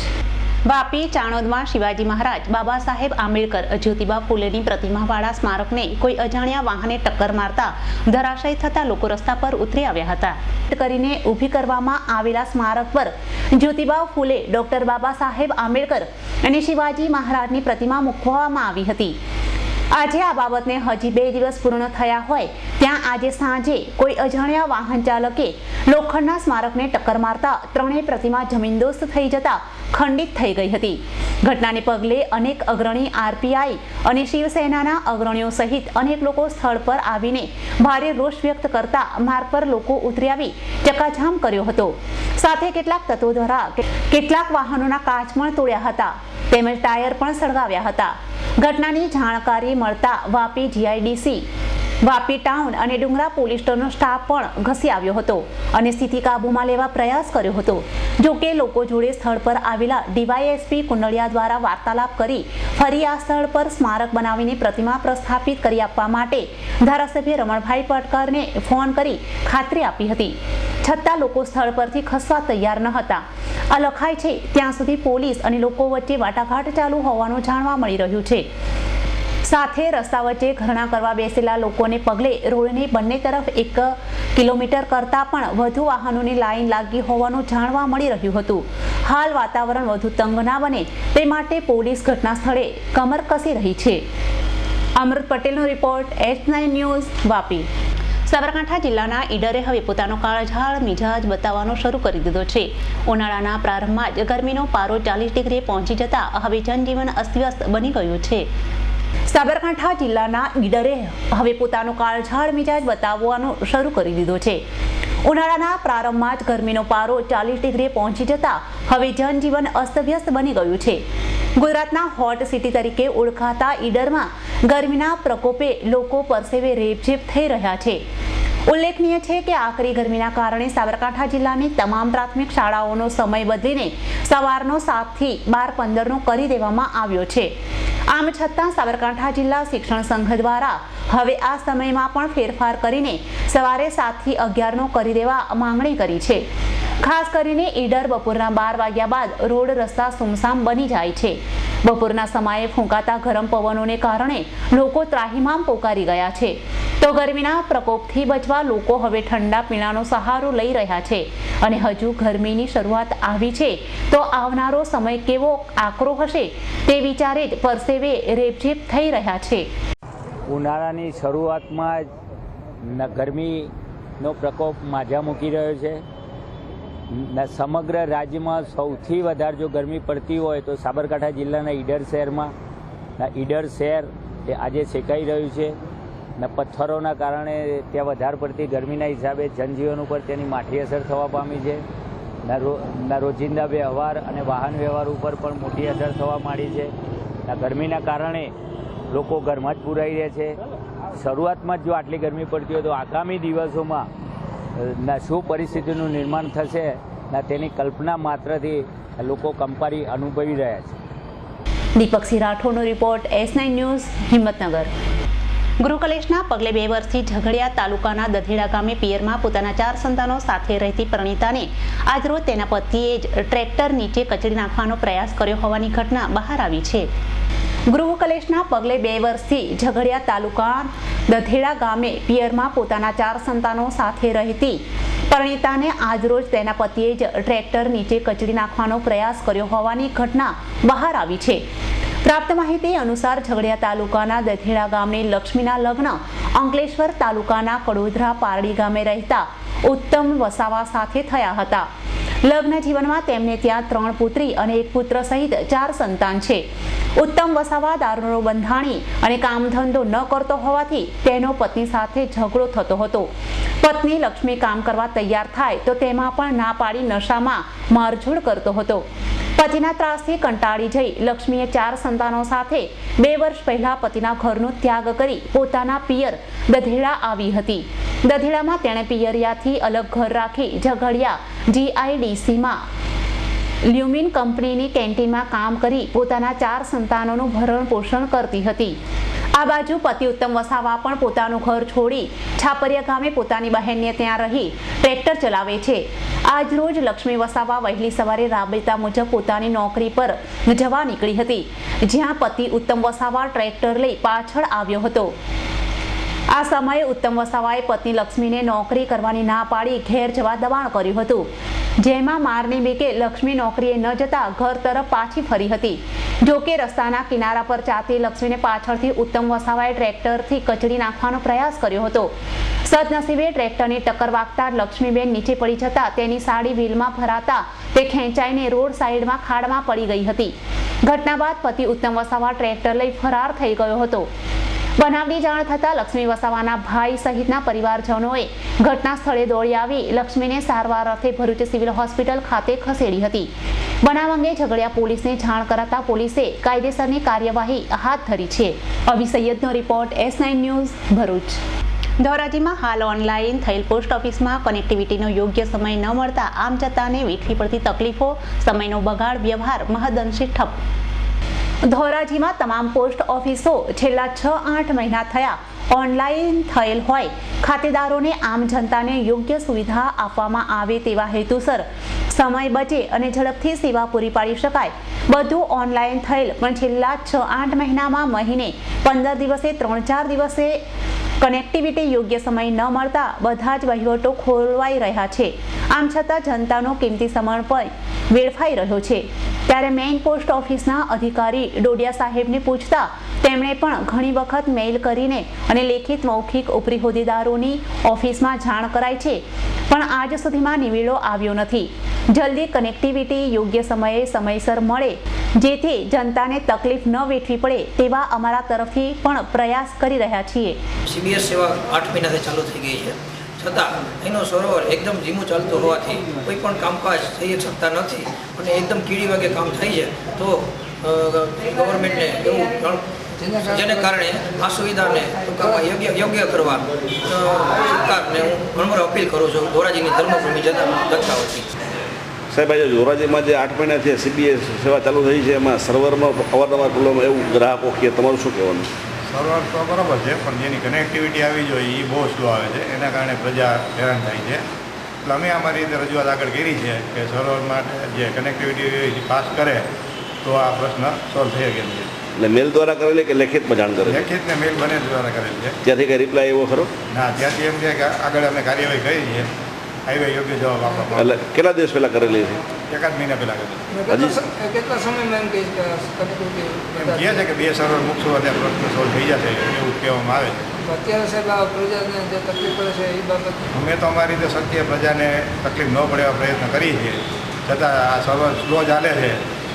Vapi ચાણોદમાં શિવાજી મહારાજ, બાબા સાહેબ આંબેડકર, જ્યોતિબા ફૂલેની પ્રતિમાવાળા સ્મારકને કોઈ અજાણ્યા વાહને ટક્કર મારતા ધરાશયી થતા લોકો રસ્તા પર ઉતરી આવ્યા હતા. કરીને ઊભી કરવામાં આવેલા સ્મારક પર જ્યોતિબા ફૂલે, ડોક્ટર બાબા સાહેબ આંબેડકર અને શિવાજી મહારાજની પ્રતિમા મૂકવામાં આવી હતી. આજે આ બાબતને હજી 2 દિવસ પૂર્ણ થયા હોય ત્યાં આજે સાંજે કોઈ અજાણ્યા વાહન ચાલકે લોખંડના સ્મારકને ટક્કર મારતા ત્રણેય પ્રતિમા જમીનદોસ્ત થઈ જતા ખંડિત થઈ ગઈ હતી. ઘટનાને પગલે અનેક અગ્રણી આરપીઆઈ અને શિવસેનાના અગ્રણીઓ સહિત અનેક લોકો સ્થળ પર આવીને ભારે રોષ વ્યક્ત કરતા માર્ગ પર લોકો ઉતરી આવી ચક્કાજામ કર્યો હતો. સાથે કેટલાક તત્વો દ્વારા કેટલાક વાહનોના કાચ પણ તોડ્યા હતા તેમજ ટાયર પણ સળગાવ્યા હતા. ઘટનાની જાણકારી મળતા વાપી જીઆઈડીસી, વાપી ટાઉન અને ડુંગરા પોલીસ સ્ટેશનનો સ્ટાફ પણ ઘસી આવ્યો હતો અને સ્થિતિ કાબૂમાં લેવા પ્રયાસ કર્યો હતો. જોકે લોકો જોડે સ્થળ પર આવેલા ડીવાયએસપી કુંડળિયા દ્વારા વાર્તાલાપ કરી ફરી આ સ્થળ પર સ્મારક બનાવીને પ્રતિમા પ્રસ્થાપિત કરી આપવા માટે ધારાસભ્ય રમણભાઈ પટકરને ફોન કરી ખાતરી આપી હતી. છતાં લોકો સ્થળ પરથી ખસવા તૈયાર ન હતા. આ લખાય છે ત્યાં સુધી પોલીસ અને લોકો વચ્ચે વાટાઘાટ ચાલુ હોવાનું જાણવા મળી રહ્યું છે. સાથે રસ્તા વચ્ચે ધરણા કરવા બેસેલા લોકોને પગલે રોડની બંને તરફ 1 કિલોમીટર કરતાં પણ વધુ વાહનોની લાઈન લાગી હોવાનું જાણવા મળી રહ્યું હતું. હાલ વાતાવરણ વધુ તંગ ના બને તે માટે પોલીસ ઘટના સ્થળે કમર કસી રહી છે. અમૃત પટેલનો report, S9 news, Vapi. Sabarkantha જિલ્લાના ઈડરે હવે પોતાનો કાળઝાળ મિજાજ બતાવવાનો શરૂ કરી દીધો છે. ઉનાળાના પ્રારંભમાં જ ગરમીનો પારો 40 ડિગ્રીએ પહોંચી જતા હવે જનજીવન અસ્તવ્યસ્ત બની ગયું છે. સાબરકાંઠા જિલ્લાના ઈડરે હવે પોતાનો કાળઝાળ મિજાજ બતાવવાનું શરૂ કરી દીધો છે. ઉનાળાના પ્રારંભમાં જ ગરમીનો પારો 40 ડિગ્રીએ પહોંચી જતા હવે જનજીવન અસ્તવ્યસ્ત બની ગયું છે. ગુજરાતના હોટ સિટી તરીકે ઓળખાતા ઈડરમાં ગરમીના પ્રકોપે લોકો પરસેવે રેબઝેબ થઈ રહ્યા છે. ઉલ્લેખનીય છે કે આકરી ગરમીના કારણે સાબરકાંઠા જિલ્લાની તમામ પ્રાથમિક શાળાઓનો સમય બદલીને સવારનો 7 થી 12:15નો કરી દેવામાં આવ્યો છે. આમ છતાં સાબરકાંઠા જિલ્લા શિક્ષણ સંઘ દ્વારા હવે આ સમયમાં પણ ફેરફાર કરીને સવારે 7 થી 11નો કરી દેવા માંગણી કરી છે. ખાસ કરીને ઈડર બપોરના 12 વાગ્યા બાદ રોડ રસ્તા સુમસામ બની જાય છે. બપોરના સમયે ફૂંકાતા ગરમ પવનોને કારણે લોકો ત્રાહિમામ પોકારી ગયા છે. તો ગરમીના પ્રકોપથી બચવા લોકો હવે ઠંડા પીણાનો સહારો લઈ રહ્યા છે અને હજુ ગરમીની શરૂઆત આવી છે તો આવનારો સમય કેવો આકરો હશે તે વિચારે જ પરસેવે રેબઝેબ થઈ રહ્યા છે. ઉનાળાની શરૂઆતમાં જ ગરમીનો પ્રકોપ માજા મૂકી રહ્યો છે. સમગ્ર રાજ્યમાં સૌથી વધારે જો ગરમી પડતી હોય તો સાબરકાંઠા જિલ્લાના ઈડર શહેરમાં, ઈડર શહેર એ આજે શેકાઈ રહ્યું છે. પથ્થરોના કારણે ત્યાં વધારે પડતી ગરમીના હિસાબે જનજીવન ઉપર તેની માઠી અસર થવા પામી છે. રોજિંદા વ્યવહાર અને વાહન વ્યવહાર ઉપર પણ મોટી અસર થવા માંડી છે. ગરમીના કારણે લોકો ઘરમાં જ પુરાઈ રહે છે. શરૂઆતમાં જ જો આટલી ગરમી પડતી હોય તો આગામી દિવસોમાં શું પરિસ્થિતિનું નિર્માણ થશે તેની કલ્પના માત્રથી લોકો કંપારી અનુભવી રહ્યા છે. દીપકસિંહ રાઠોડનો રિપોર્ટ, S9 ન્યૂઝ, હિંમતનગર. ગૃહકલેશના પગલે 2 વર્ષથી ઝઘડિયા તાલુકાના દધેડા ગામે પિયરમાં પોતાના 4 સંતાનો સાથે રહેતી પરિણીતાને આજરોજ તેના પતિએ જ ટ્રેક્ટર નીચે કચડી નાખવાનો પ્રયાસ કર્યો હોવાની ઘટના બહાર આવી છે. ગૃહકલેશના પગલે 2 વર્ષથી ઝઘડિયા તાલુકા દધેડા ગામે પિયરમાં પોતાના 4 સંતાનો સાથે રહેતી પરિણીતાને આજરોજ તેના પતિએ જ ટ્રેક્ટર નીચે કચડી નાખવાનો પ્રયાસ કર્યો હોવાની ઘટના બહાર આવી છે. પ્રાપ્ત માહિતી અનુસાર ઝઘડિયા તાલુકાના દધેડા ગામની લક્ષ્મીના લગ્ન અંકલેશ્વર તાલુકાના કડોદરા પારડી ગામે રહેતા ઉત્તમ વસાવા સાથે થયા હતા. લગ્ન જીવનમાં તેમને ત્યાં 3 પુત્રી અને 1 પુત્ર સહિત 4 સંતાન છે. ઉત્તમ વસાવા દારૂનો બંધાણી અને કામધંધો ન કરતો હોવાથી તેનો પત્ની સાથે ઝઘડો થતો હતો. પત્ની લક્ષ્મી કામ કરવા તૈયાર થાય તો તેમાં પણ ના પાડી નશામાં મારઝૂડ કરતો હતો. પતિના ત્રાસથી કંટાળી જઈ લક્ષ્મીએ 4 સંતાનો સાથે 2 વર્ષ પહેલા પતિના ઘરનો ત્યાગ કરી પોતાના પિયર દધેડા આવી હતી. દધેડામાં તેણે પિયરિયાથી અલગ ઘર રાખી ઝઘડિયા GIDCમાં લ્યુમિન કંપનીની કેન્ટીનમાં કામ કરી પોતાના 4 સંતાનોનું ભરણ પોષણ કરતી હતી. આ બાજુ પતિ ઉત્તમ વસાવા પણ પોતાનું ઘર છોડી છાપરિયા ગામે પોતાની બહેનને ત્યાં રહી ટ્રેક્ટર ચલાવે છે. આજ રોજ લક્ષ્મી વસાવા વહેલી સવારે રાબેતા મુજબ પોતાની નોકરી પર જવા નીકળી હતી, જ્યાં પતિ ઉત્તમ વસાવા ટ્રેક્ટર લઈ પાછળ આવ્યો હતો. આ સમયે ઉત્તમ વસાવાએ પત્ની લક્ષ્મીને નોકરી કરવાની ના પાડી ઘેર જવા દબાણ કર્યું હતું, જેમાં મારની બીકે લક્ષ્મી નોકરીએ ન જતા ઘર તરફ પાછી ફરી હતી. જોકે રસ્તાના કિનારા પર ચાલતી લક્ષ્મીને પાછળથી ઉત્તમ વસાવાએ ટ્રેક્ટરથી કચડી નાખવાનો પ્રયાસ કર્યો હતો. સદનસીબે ટ્રેક્ટરની ટક્કર વાગતા લક્ષ્મીબેન નીચે પડી જતા તેની સાડી વ્હીલમાં ભરાતા તે ખેંચાઈને રોડ સાઈડમાં ખાડમાં પડી ગઈ હતી. ઘટના બાદ પતિ ઉત્તમ વસાવા ટ્રેક્ટર લઈ ફરાર થઈ ગયો હતો. બનાવની જાણ થતાં લક્ષ્મી વસાવાના ભાઈ સહિતના પરિવારજનોએ ઘટના સ્થળે દોડી આવી લક્ષ્મીને સારવાર અર્થે ભરૂચ સિવિલ હોસ્પિટલ ખાતે ખસેડી હતી. બનાવ અંગે ઝઘડિયા પોલીસને જાણ કરાતા પોલીસે કાયદેસરની કાર્યવાહી હાથ ધરી છે. અભી સૈયદનો રિપોર્ટ S9 ન્યૂઝ ભરૂચ. ધોરાજીમાં હાલ ઓનલાઈન થયેલ પોસ્ટ ઓફિસમાં કનેક્ટિવિટીનો યોગ્ય સમય ન મળતા આમ જતાને વેઠવી પડતી તકલીફો, સમયનો બગાડ, વ્યવહાર મહદઅંશે ઠપ. ધોરાજીમાં તમામ પોસ્ટ ઓફિસો છેલ્લા 6-8 મહિના થયા ઓનલાઈન થયેલ હોય ખાતેદારોને આમ જનતાને યોગ્ય સુવિધા આપવામાં આવે તેવા હેતુસર સમય બચે અને ઝડપથી સેવા પૂરી પાડી શકાય. બધું ઓનલાઈન થયેલ પણ છેલ્લા 6-8 મહિનામાં મહિને 15 દિવસે 3-4 દિવસે કનેક્ટિવિટી યોગ્ય સમય ન મળતા બધા જ વહીવટો ખોરવાઈ રહ્યા છે. આમ છતાં જનતાનો કિંમતી સમય પણ વેડફાઈ રહ્યો છે. ત્યારે મેઇન પોસ્ટ ઓફિસના અધિકારી ડોડિયા સાહેબને પૂછતા તેમણે પણ ઘણી વખત મેઇલ કરીને અને લેખિત મૌખિક ઉપરી હોદ્દેદારોની ઓફિસમાં જાણ કરાઈ છે, પણ આજ સુધીમાં નિવેડો આવ્યો નથી. જલ્દી કનેક્ટિવિટી યોગ્ય સમયે સમયસર મળે જેથી જનતાને તકલીફ ન વેઠવી પડે તેવા અમારા તરફથી પણ પ્રયાસ કરી રહ્યા છીએ. CBS સેવા 8 મહિનાથી ચાલુ થઈ ગઈ છે, છતાં એનો સર્વર એકદમ ધીમું ચાલતું હોવાથી કોઈ પણ કામકાજ થઈ શકતા નથી અને એકદમ કીડી વાગે કામ થાય છે. તો ગવર્મેન્ટને એવું જેને કારણે આ સુવિધાને ટૂંકામાં યોગ્ય કરવા સરકારને હું ઘણો અપીલ કરું છું ધોરાજીની ધર્મભૂમિ જનતા વતી. સાહેબ, આજે ધોરાજીમાં જે 8 મહિનાથી CBS સેવા ચાલુ થઈ છે એમાં સર્વરમાં અવારનવાર પ્રોબ્લેમ એવું ગ્રાહકો કે તમારું શું કહેવાનું? સર્વર તો બરાબર છે, પણ જેની કનેક્ટિવિટી આવી જોઈએ એ બહુ સ્લો આવે છે, એના કારણે પ્રજા હેરાન થાય છે. એટલે અમે અમારી રીતે રજૂઆત આગળ કરી છે કે સર્વર માટે જે કનેક્ટિવિટી પાસ કરે તો આ પ્રશ્ન સોલ્વ થઈ શકે છે. એટલે મેલ દ્વારા કરેલી કે લેખિતમાં જાણ કરેલી? લેખિત ને મેલ બંને દ્વારા કરેલી છે. ત્યાંથી કંઈ રિપ્લાય એવો ખરો? ના, ત્યાંથી એમ છે કે આગળ અમે કાર્યવાહી કરી છે, હાઈવે યોગ્ય જવાબ આપવા. એટલે કેટલા દિવસ પહેલાં કરેલી છે? 1 મહિના પહેલાં કરેલી. કેટલા સમયમાં એમ કહે છે કે 2 સર્વર મૂકશો ત્યાં પ્રશ્ન સોલ્વ થઈ જશે એવું કહેવામાં આવે છે. અત્યારે સાહેબ આ પ્રજાને જે તકલીફ પડે છે એ બાબત અમે તો અમારી રીતે શક્ય પ્રજાને તકલીફ ન પડે એવા પ્રયત્ન કરીએ છીએ, છતાં આ સર્વર સ્લો ચાલે છે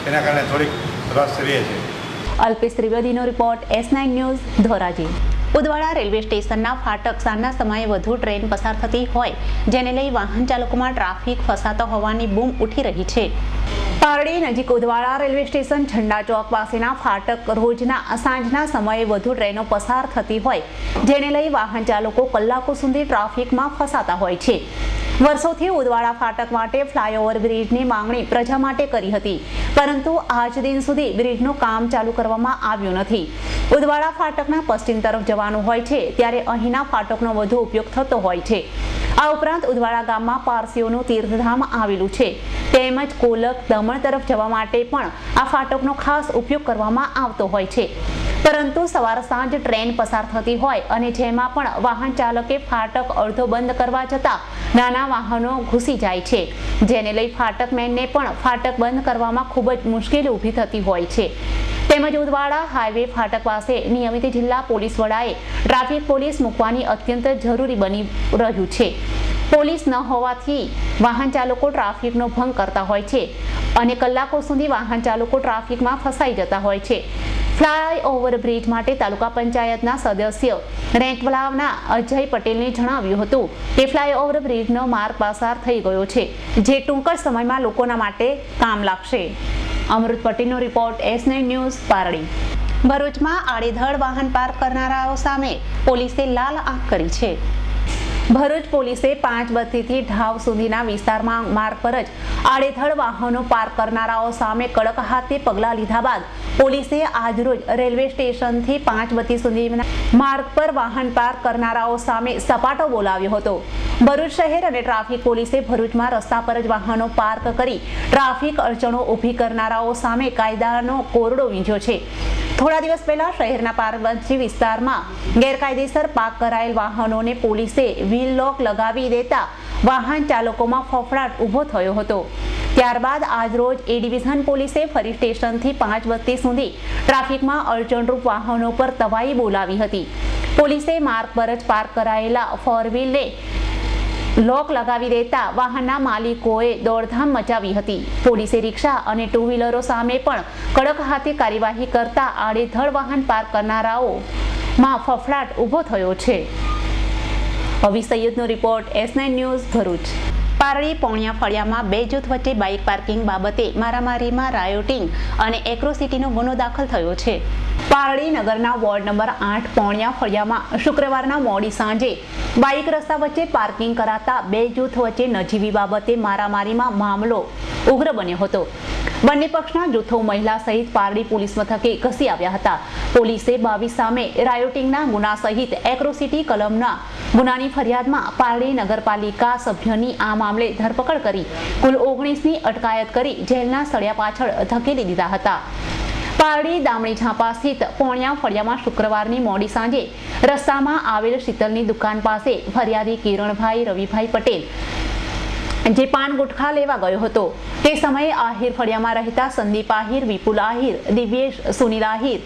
એના કારણે થોડીક રસ રહે છે. અલ્પેશ ત્રિવેદીનો report S9 news Dhoraji. Udvada railway સ્ટેશનના ફાટક સાંજના સમયે વધુ ટ્રેન પસાર થતી હોય જેને લઈ વાહન ચાલકોમાં ટ્રાફિક ફસાતો હોવાની બૂમ ઉઠી રહી છે. પારડી નજીક ઉદવાડા રેલવે સ્ટેશન ઝંડા ચોક પાસેના ફાટક રોજના સાંજના સમયે વધુ ટ્રેનો પસાર થતી હોય જેને લઈ વાહન ચાલકો કલાકો સુધી ટ્રાફિકમાં ફસાતા હોય છે. વર્ષોથી ઉદવાડા ફાટક માટે ફ્લાયઓવર બ્રિજની માંગણી પ્રજા માટે કરી હતી, પરંતુ આજ દિન સુધી બ્રિજનું કામ ચાલુ કરવામાં આવ્યું નથી. ઉદવાડા ફાટકના પશ્ચિમ તરફ જવાનું હોય છે ત્યારે અહીંના ફાટકનો વધુ ઉપયોગ થતો હોય છે. આ ઉપરાંત ઉદવાડા ગામમાં પારસીઓનું તીર્થધામ આવેલું છે, તેમજ કોલક દમણ તરફ જવા માટે પણ આ ફાટકનો ખાસ ઉપયોગ કરવામાં આવતો હોય છે. પરંતુ સવાર સાંજ ટ્રેન પસાર થતી હોય અને જેમાં પણ વાહન ચાલકે ફાટક અડધો બંધ કરવા જતાં નાના વાહનો ઘૂસી જાય છે, જેને લઈ ફાટક મેનને પણ ફાટક બંધ કરવામાં ખૂબ જ મુશ્કેલી ઊભી થતી હોય છે. તેમજ ઉદવાડા હાઈવે ફાટક પાસે નિયમિત જિલ્લા પોલીસ વડાએ ટ્રાફિક પોલીસ મૂકવાની અત્યંત જરૂરી બની રહ્યું છે. પોલીસ ન હોવાથી વાહન ચાલકો ટ્રાફિકનો ભંગ કરતા હોય છે અને કલાકો સુધી વાહન ચાલકો ટ્રાફિકમાં ફસાઈ જતા હોય છે. ફ્લાયઓવર બ્રિજ માટે તાલુકા પંચાયતના સદસ્ય રેંટવલાવના અજય પટેલને જણાવ્યું હતું કે ફ્લાયઓવર બ્રિજનો માર્ગ પસાર થઈ ગયો છે, જે ટૂંક જ સમયમાં લોકોના માટે કામ લાગશે. અમૃત પટેલનો રિપોર્ટ S9 ન્યૂઝ પારડી. ભરૂચમાં આડેધડ વાહન પાર્ક કરનારાઓ સામે પોલીસે લાલ આંખ કરી છે. ભરૂચ પોલીસે 5 બત્તીથી ઢાવ સુધીના વિસ્તારમાં માર્ગ પર જ આડેધડ વાહનો પાર્ક કરનારાઓ સામે કડક હાથે પગલાં લીધા બાદ પોલીસે આજરોજ રેલવે સ્ટેશનથી 5 બત્તી સુધીના માર્ગ પર વાહન પાર્ક કરનારાઓ સામે સપાટો બોલાવ્યો હતો. ભરૂચ શહેર અને ટ્રાફિક પોલીસે ભરૂચમાં રસ્તા પર જ વાહનો પાર્ક કરી ટ્રાફિક અડચણો ઊભી કરનારાઓ સામે કાયદાનો કોરડો વીંઝ્યો છે. થોડા દિવસ પહેલા શહેરના પાર્વતી વિસ્તારમાં ગેરકાયદેસર પાર્ક કરાયેલ વાહનોને પોલીસે વ્હીલ લોક લગાવી દેતા વાહન ચાલકોમાં ફફડાટ ઊભો થયો હતો. ત્યારબાદ આજરોજ એ ડિવિઝન પોલીસે ફરી સ્ટેશનથી 5 બત્તી સુધી ટ્રાફિકમાં અડચણરૂપ વાહનો પર તવાઈ બોલાવી હતી. પોલીસે માર્ગ પર જ પાર્ક કરાયેલા ફોર વ્હીલને લોક લગાવી દેતા વાહનના માલિકોએ દોડધામ મચાવી હતી. પોલીસે રિક્ષા અને 2 વ્હીલરો સામે પણ કડક હાથે કાર્યવાહી કરતા આડેધડ વાહન પાર્ક કરનારાઓમાં ફફડાટ ઊભો થયો છે. અવી સૈયદનો report S9 news Bharuch. Pardi Poniya ફળિયામાં 2 જૂથ વચ્ચે બાઇક પાર્કિંગ બાબતે મારામારીમાં રાયોટિંગ અને એક્રોસિટીનો ગુનો દાખલ થયો છે. પારડી નગરના વોર્ડ નંબર 8 પોણિયા ફળિયામાં શુક્રવારના મોડી સાંજે બાઇક રસ્તા વચ્ચે પાર્કિંગ કરાતા 2 જૂથ વચ્ચે નજીવી બાબતે મારામારીમાં મામલો ઉગ્ર બન્યો હતો. બંને પક્ષના જૂથો મહિલા સહિત પારડી પોલીસ મથકે ઘસી આવ્યા હતા. પોલીસે 22 સામે રાયોટિંગના ગુના સહિત એક્રોસિટી કલમના ગુનાની ફરિયાદમાં પારડી નગરપાલિકા સભ્યની આ મામલે ધરપકડ કરી કુલ 19ની અટકાયત કરી જેલના સળિયા પાછળ ધકેલી દીધા હતા. પારડી દામણી ઝાંપા સ્થિત પોણિયા ફળિયામાં શુક્રવારની મોડી સાંજે રસ્તામાં આવેલ શીતલની દુકાન પાસે ફરિયાદી કિરણભાઈ રવિભાઈ પટેલ જે પાન ગુટખા લેવા ગયો હતો તે સમયે આહિર ફળિયામાં રહેતા સંદીપ આહિર, વિપુલ આહિર, દિવ્યેશ, સુનિલ આહિર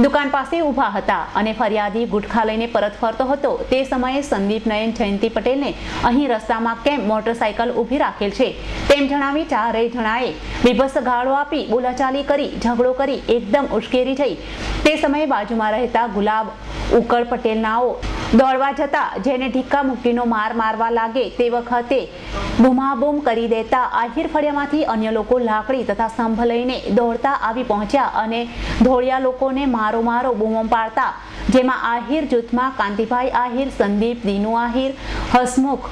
દુકાન પાસે ઊભા હતા અને ફરિયાદી ગુટખા લઈને પરત ફરતો હતો. તે સમયે સંદીપ નયન જયંતિ પટેલને અહીં રસ્તામાં કેમ મોટરસાયકલ ઊભી રાખેલ છે તેમ જણાવી ચારેય જણાએ બીભત્સ ગાળો આપી બોલાચાલી કરી ઝઘડો કરી એકદમ ઉશ્કેરી થઈ. તે સમયે બાજુમાં રહેતા ગુલાબ ઉકળ પટેલનાઓ દોડવા જતા જેને ઢીક્કા મૂકીનો માર મારવા લાગે તે વખતે બૂમાબૂમ કરી દેતા આહિર ફળિયામાંથી અન્ય લોકો લાકડી તથા સ્તંભ લઈને દોડતા આવી પહોંચ્યા અને ધોળિયા લોકોને મારો મારો બૂમો પાડતા જેમાં આહિર જૂથમાં કાંતિભાઈ આહિર, સંદીપ, દીનુ આહિર, હસમુખ,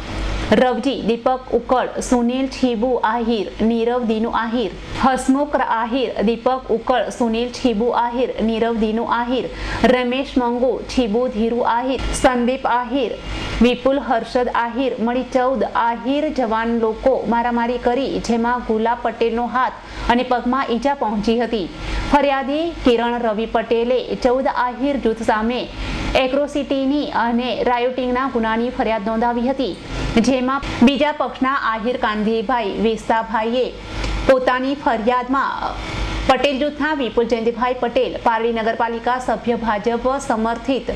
રવજી, દીપક ઉકળ, સુનિલ છીબુ આહિર, નીરવ દીનુ આહિર, હસમુખ આહિર, દીપક ઉકળ, સુનિલ છીબુ આહિર, નીરવ દીનુ આહિર, રમેશ મંગુ, છીબુ ધીરુ આહિર, સંદીપ આહિર, વિપુલ હર્ષદ આહિર મળી 14 આહિર જવાન લોકો મારામારી કરી જેમાં ગુલાબ પટેલનો હાથ અને પગમાં ઈજા પહોંચી હતી. ફરિયાદી કિરણ રવિ પટેલે 14 આહિર જૂથ સામે એક્રોસિટીની અને રાયોટિંગના ગુનાની ફરિયાદ નોંધાવી હતી. જેમાં બીજા પક્ષના આહિર કાંધીભાઈ વેસ્તાભાઈએ પોતાની ફરિયાદમાં પટેલ જૂથના વિપુલ જયંતિભાઈ પટેલ, પારડી નગરપાલિકા સભ્ય ભાજપ સમર્થિત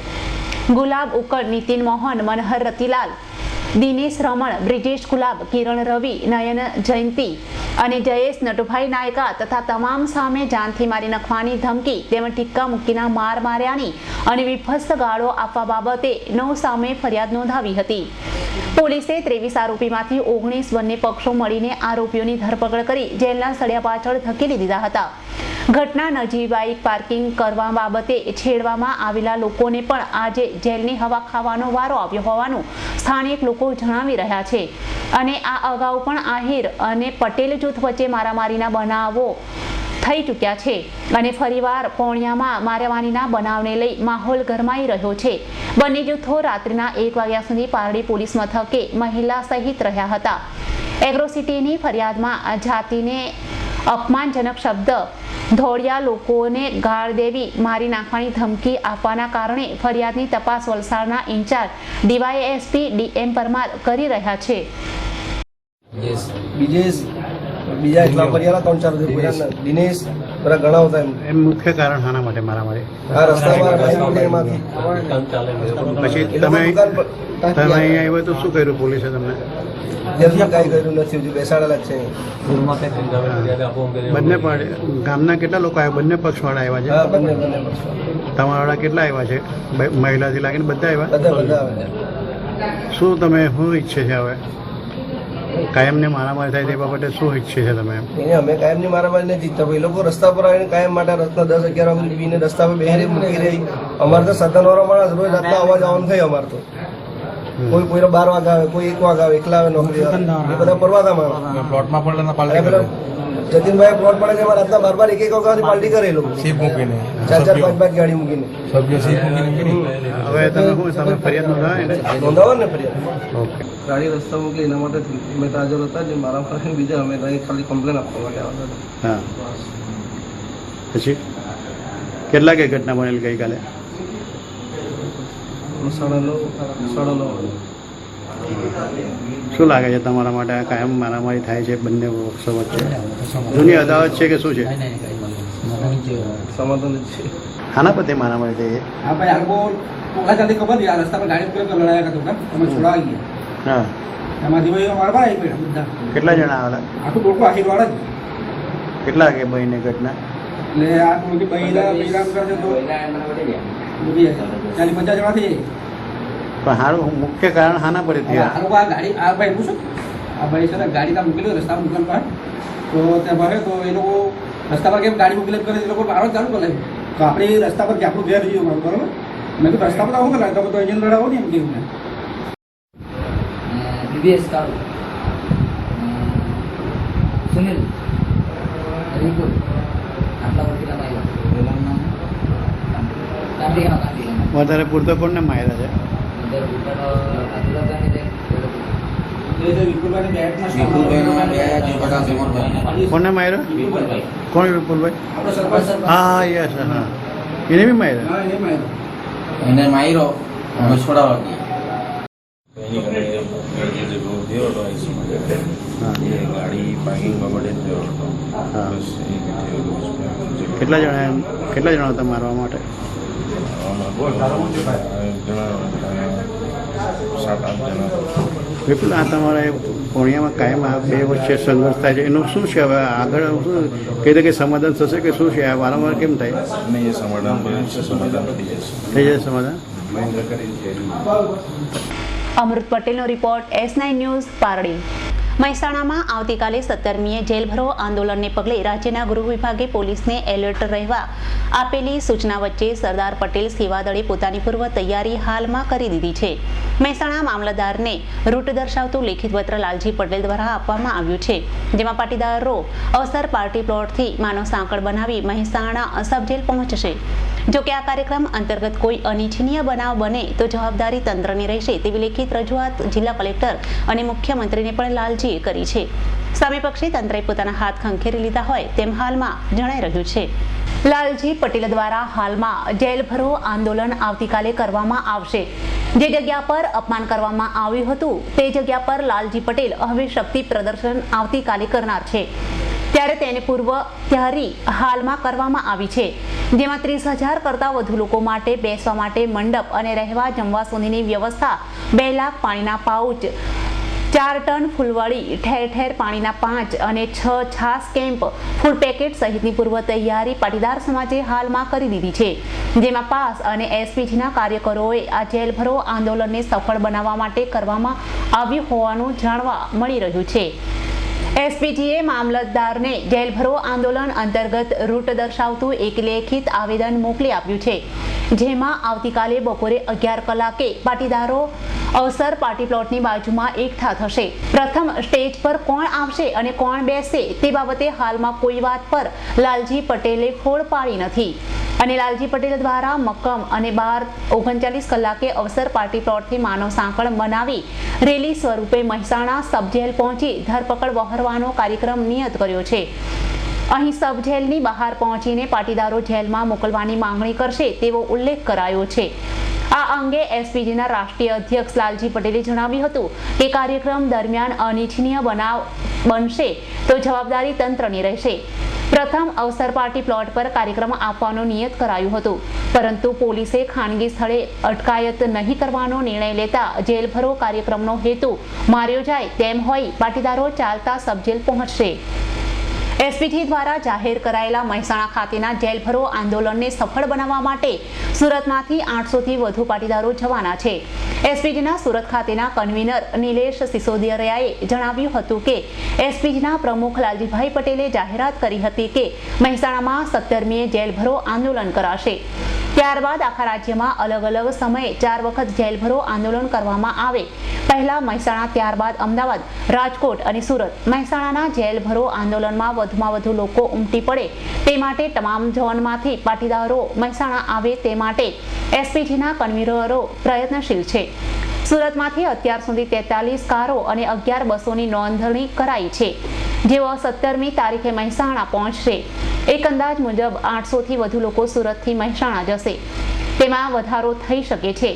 ગુલાબ ઉકળ, નીતિન મોહન, મનહર રતિલાલ, દિનેશ રમણ, બ્રિજેશ ગુલાબ, કિરણ રવિ, નયન જયંતિ અને જયેશ નટુભાઈ નાયકા તથા તમામ સામે જાનથી મારી નાખવાની ધમકી તેમજ ટીક્કા મૂકીના માર માર્યાની અને વિભત્સ ગાળો આપવા બાબતે 9 સામે ફરિયાદ નોંધાવી હતી. પોલીસે 23 આરોપીમાંથી 19 બંને પક્ષો મળીને આરોપીઓની ધરપકડ કરી જેલના સળિયા પાછળ ધકેલી દીધા હતા. ઘટના નજીવી બાઇક પાર્કિંગ કરવા બાબતે છેડવામાં આવેલા લોકોને પણ આજે જેલની હવા ખાવાનો વારો આવ્યો હોવાનું સ્થાનિક લોકો જણાવી રહ્યા છે. અને આ અગાઉ પણ આહિર અને પટેલ જૂથ વચ્ચે મારામારીના બનાવો થઈ ચૂક્યા છે અને ફરીવાર પોણિયામાં મારામારીના બનાવને લઈ માહોલ ગરમાઈ રહ્યો છે. બંને જૂથો રાત્રિના 1 વાગ્યા સુધી પારડી પોલીસ મથકે મહિલા સહિત રહ્યા હતા. એગ્રોસિટીની ફરિયાદમાં જાતિને અપમાનજનક શબ્દ, ધોળિયા લોકોને ગાળ દેવી, મારી નાખવાની ધમકી આપવાના કારણે ફરિયાદની તપાસ વલસાડના ઇન્ચાર્જ DYSP DM પરમાર કરી રહ્યા છે. બીજા એટલા પરિયાલા 3-4 દિવસ દિનેશ બધા ઘણા હતા એમ મુખ્ય કારણ શાના માટે મારામારી આ રસ્તામાં બાઇકમાંથી પછી તમે અહીં આવ્યો તો શું કર્યું પોલીસે તમને? જલ્દી કાંઈ કર્યું નથી, હજુ બેસાડેલા છે. બંને ગામના કેટલા લોકો આવ્યા? બંને પક્ષવાળા આવ્યા છે? બંને પક્ષ. તમારા વાળા કેટલા આવ્યા છે? મહિલાથી લાગીને બધા આવ્યા? બધા આવ્યા. શું તમે શું ઈચ્છે છે હવે? કાયમને મારામારી થાય તે બાબતે શું ઈચ્છે છે તમે? અમે કાયમની મારામારી નથી ઈચ્છતા. એ લોકો રસ્તા પર આવીને કાયમ માટે રસ્તા 10-11 વાગે પીને રસ્તા પર બેહરી મૂકી રહી. અમારે તો 97 માણસ રોજ રાતના અવાજ આવવાનું થાય. અમારે તો કોઈ પોઈરો 12 વાગે આવે, કોઈ 1 વાગે આવે, એકલા આવે નોકરી એ બધા પરવાદા માણસ પ્લોટમાં પણ જતીનભાઈ પ્લોટ પડે છે રાતના 12 1 વાગ્યાથી પાર્ટી કરે એ લોકો સીપ મૂકીને 4 4 5 5 ગાડી મૂકીને સભ્યો સીપ મૂકીને હવે તમે ફરિયાદ નોંધાવો ને ફરિયાદ. ઓકે. ગાડી રસ્તા મૂકી એના માટે મેં હાજર હતા જે મારા ફ્રેન્ડ બીજા અમે ખાલી કમ્પ્લેન આપવા માટે આવ્યા હતા. હા પછી કેટલા કે ઘટના બનેલી ગઈકાલે? 9:30. શું લાગે છે તમારા માટે આ કાયમ મારામારી થાય છે બંને પક્ષો વચ્ચે? જૂની અદાવત છે કે શું છે? સમાધાન જ છે. આના પર તે મારામારી થઈ છે? હા ભાઈ આગો પોલા ચાલતી ખબર છે આ રસ્તા પર ગાડી પર લડાયા કરતો કે તમે છોડાવી ગયા. હા એમાંથી ભાઈ મારવા આવી પડ્યા બધા. કેટલા જણા આવેલા? આખું ટોળકો આશીર્વાદ જ. કેટલા કે બહીને ઘટના? એટલે આ ટોળકી બૈરા કરે તો 40-50 જણા થઈ જાય. પણ હારું મુખ્ય કારણ હાના પર થયું? હારું આ ગાડી આ ભાઈ પૂછો આ ભાઈ છે ને ગાડી ત્યાં મૂકેલી રસ્તા મૂકેલ પર તો ત્યાં ભરે તો એ લોકો રસ્તા પર કેમ ગાડી મૂકેલી કરે એ લોકો મારો ચાલુ કરે તો આપણે રસ્તા પર આપણું ઘેર જઈએ મારું બરાબર મેં કીધું રસ્તા પર આવું કરે તો એજન્ટ લડાવો ને એમ કેવું ને BBS કાળુ સુનિલ રીપુર આટલા વકીલા આવ્યા વધારે પૂરતો કોણને માર્યા છે? કોને માર્યો? કોણ વિપુલભાઈ? હા યસ હા એને બી માર્યો. એને માર્યો અમે છોડાવવા ગાડી કેટલા જણા હતા મારવા માટે? 7-8 જણા. વિપુલ આ તમારા પૂર્ણિયામાં કાયમ આ બે વચ્ચે સંઘર્ષ થાય છે એનું શું છે? હવે આગળ શું કઈ રીતે સમાધાન થશે કે શું છે? આ વારંવાર કેમ થાય? નહીં એ સમાધાન બન્યું છે, સમાધાન થઈ જશે. થઈ જાય સમાધાન? અમૃત પટેલનો રિપોર્ટ S9 ન્યૂઝ પારડી. મહેસાણામાં આવતીકાલે 17મીએ જેલ ભરો આંદોલનને પગલે રાજ્યના ગૃહ વિભાગે પોલીસને એલર્ટ રહેવા આપેલી સૂચના વચ્ચે સરદાર પટેલ સેવાદળે પોતાની પૂર્વ તૈયારી હાલમાં કરી દીધી છે. મહેસાણા મામલતદારને રૂટ દર્શાવતું લેખિત પત્ર લાલજી પટેલ દ્વારા આપવામાં આવ્યું છે, જેમાં પાટીદારો અવસર પાર્ટી પ્લોટથી માનવ સાંકળ બનાવી મહેસાણા સબ જેલ પહોંચશે. જો કે આ કાર્યક્રમ અંતર્ગત કોઈ અનિચ્છનીય બનાવ બને તો જવાબદારી તંત્રની રહેશે તેવી લેખિત રજૂઆત જિલ્લા કલેક્ટર અને મુખ્યમંત્રીને પણ લાલજીએ કરી છે. સામે પક્ષે તંત્રએ પોતાના હાથ ખંખેરી લીધા હોય તેમ હાલમાં જણાઈ રહ્યું છે. લાલજી પટેલ દ્વારા હાલમાં જેલ ભરો આંદોલન આવતીકાલે કરવામાં આવશે. જે જગ્યા પર અપમાન કરવામાં આવ્યું હતું તે જગ્યા પર લાલજી પટેલ હવે શક્તિ પ્રદર્શન આવતીકાલે કરનાર છે. ત્યારે તેને પૂર્વ તૈયારી હાલમાં કરવામાં આવી છે, જેમાં 30,000 કરતાં વધુ લોકો માટે બેસવા માટે મંડપ અને રહેવા જમવા સુધીની વ્યવસ્થા, 2 લાખ પાણીના પાઉચ, 4 ટન ફૂલવડી, ઠેર ઠેર પાણીના 5 અને 6 છાસ કેમ્પ, ફૂડ પેકેટ સહિતની પૂર્વ તૈયારી પાટીદાર સમાજે હાલમાં કરી દીધી છે, જેમાં પાસ અને એસપીજીના કાર્યકરોએ આ જેલ ભરો આંદોલનને સફળ બનાવવા માટે કરવામાં આવ્યું હોવાનું જાણવા મળી રહ્યું છે. એસપીજીએ મામલતદારને જેલ ભરો આંદોલન અંતર્ગત રૂટ દર્શાવતું એક લેખિત આવેદન મોકલી આપ્યું છે, જેમાં આવતીકાલે બપોરે 11 કલાકે પાટીદારો અવસર પાર્ટી પ્લોટની બાજુમાં એકઠા થશે. પ્રથમ સ્ટેજ પર કોણ આવશે અને કોણ બેસશે તે બાબતે હાલમાં કોઈ વાત પર લાલજી પટેલે ફોડ પાડી નથી અને લાલજી પટેલ દ્વારા મક્કમ અને 12:39 કલાકે અવસર પાર્ટી પ્લોટથી માનવ સાંકળ બનાવી રેલી સ્વરૂપે મહેસાણા સબ જેલ પહોંચી ધરપકડ વહોરવાનો કાર્યક્રમ નિયત કર્યો છે. અહીં સબ જેલની બહાર પહોંચીને પાટીદારો જેલમાં મોકલવાની માંગણી કરશે તેવો ઉલ્લેખ કરાયો છે. આ અંગે એસપીજીના રાષ્ટ્રીય અધ્યક્ષ લાલજી પટેલે જણાવ્યું હતું કે કાર્યક્રમ દરમિયાન અનિચ્છનીય બનાવ બનશે તો જવાબદારી તંત્રની રહેશે. પ્રથમ અવસર પાર્ટી પ્લોટ પર કાર્યક્રમ આપવાનું નિયત કરાયું હતું, પરંતુ પોલીસે ખાનગી સ્થળે અટકાયત નહીં કરવાનો નિર્ણય લેતા જેલ ભરો કાર્યક્રમનો હેતુ માર્યો જાય તેમ હોય પાટીદારો ચાલતા સબ જેલ પહોંચશે. એસપીજી દ્વારા જાહેર કરાયેલા મહેસાણા ખાતેના જેલ ભરો આંદોલનને સફળ બનાવવા માટે સુરતમાંથી 800 થી વધુ પાટીદારો જવાના છે. એસપીજીના સુરત ખાતેના કન્વીનર નિલેશ સિસોદિયાએ જણાવ્યું હતું કે એસપીજીના પ્રમુખ લાલજીભાઈ પટેલે જાહેરાત કરી હતી કે મહેસાણામાં 17મીએ જેલ ભરો આંદોલન કરાશે. ત્યારબાદ આખા રાજ્યમાં અલગ અલગ સમયે 4 વખત જેલ ભરો આંદોલન કરવામાં આવે. પહેલા મહેસાણા, ત્યારબાદ અમદાવાદ, રાજકોટ અને સુરત. મહેસાણાના જેલ ભરો આંદોલનમાં વધુમાં વધુ લોકો ઉમટી પડે તે માટે તમામ ઝોનમાંથી પાટીદારો મહેસાણા આવે તે માટે એસપીજીના કન્વીનરો પ્રયત્નશીલ છે. સુરતમાંથી અત્યાર સુધી 43 કારો અને 11 બસોની નોંધણી કરાઈ છે, જેઓ 17મી તારીખે મહેસાણા પહોંચશે. એક અંદાજ મુજબ 800 થી વધુ લોકો સુરતથી મહેસાણા જશે. તેમાં વધારો થઈ શકે છે.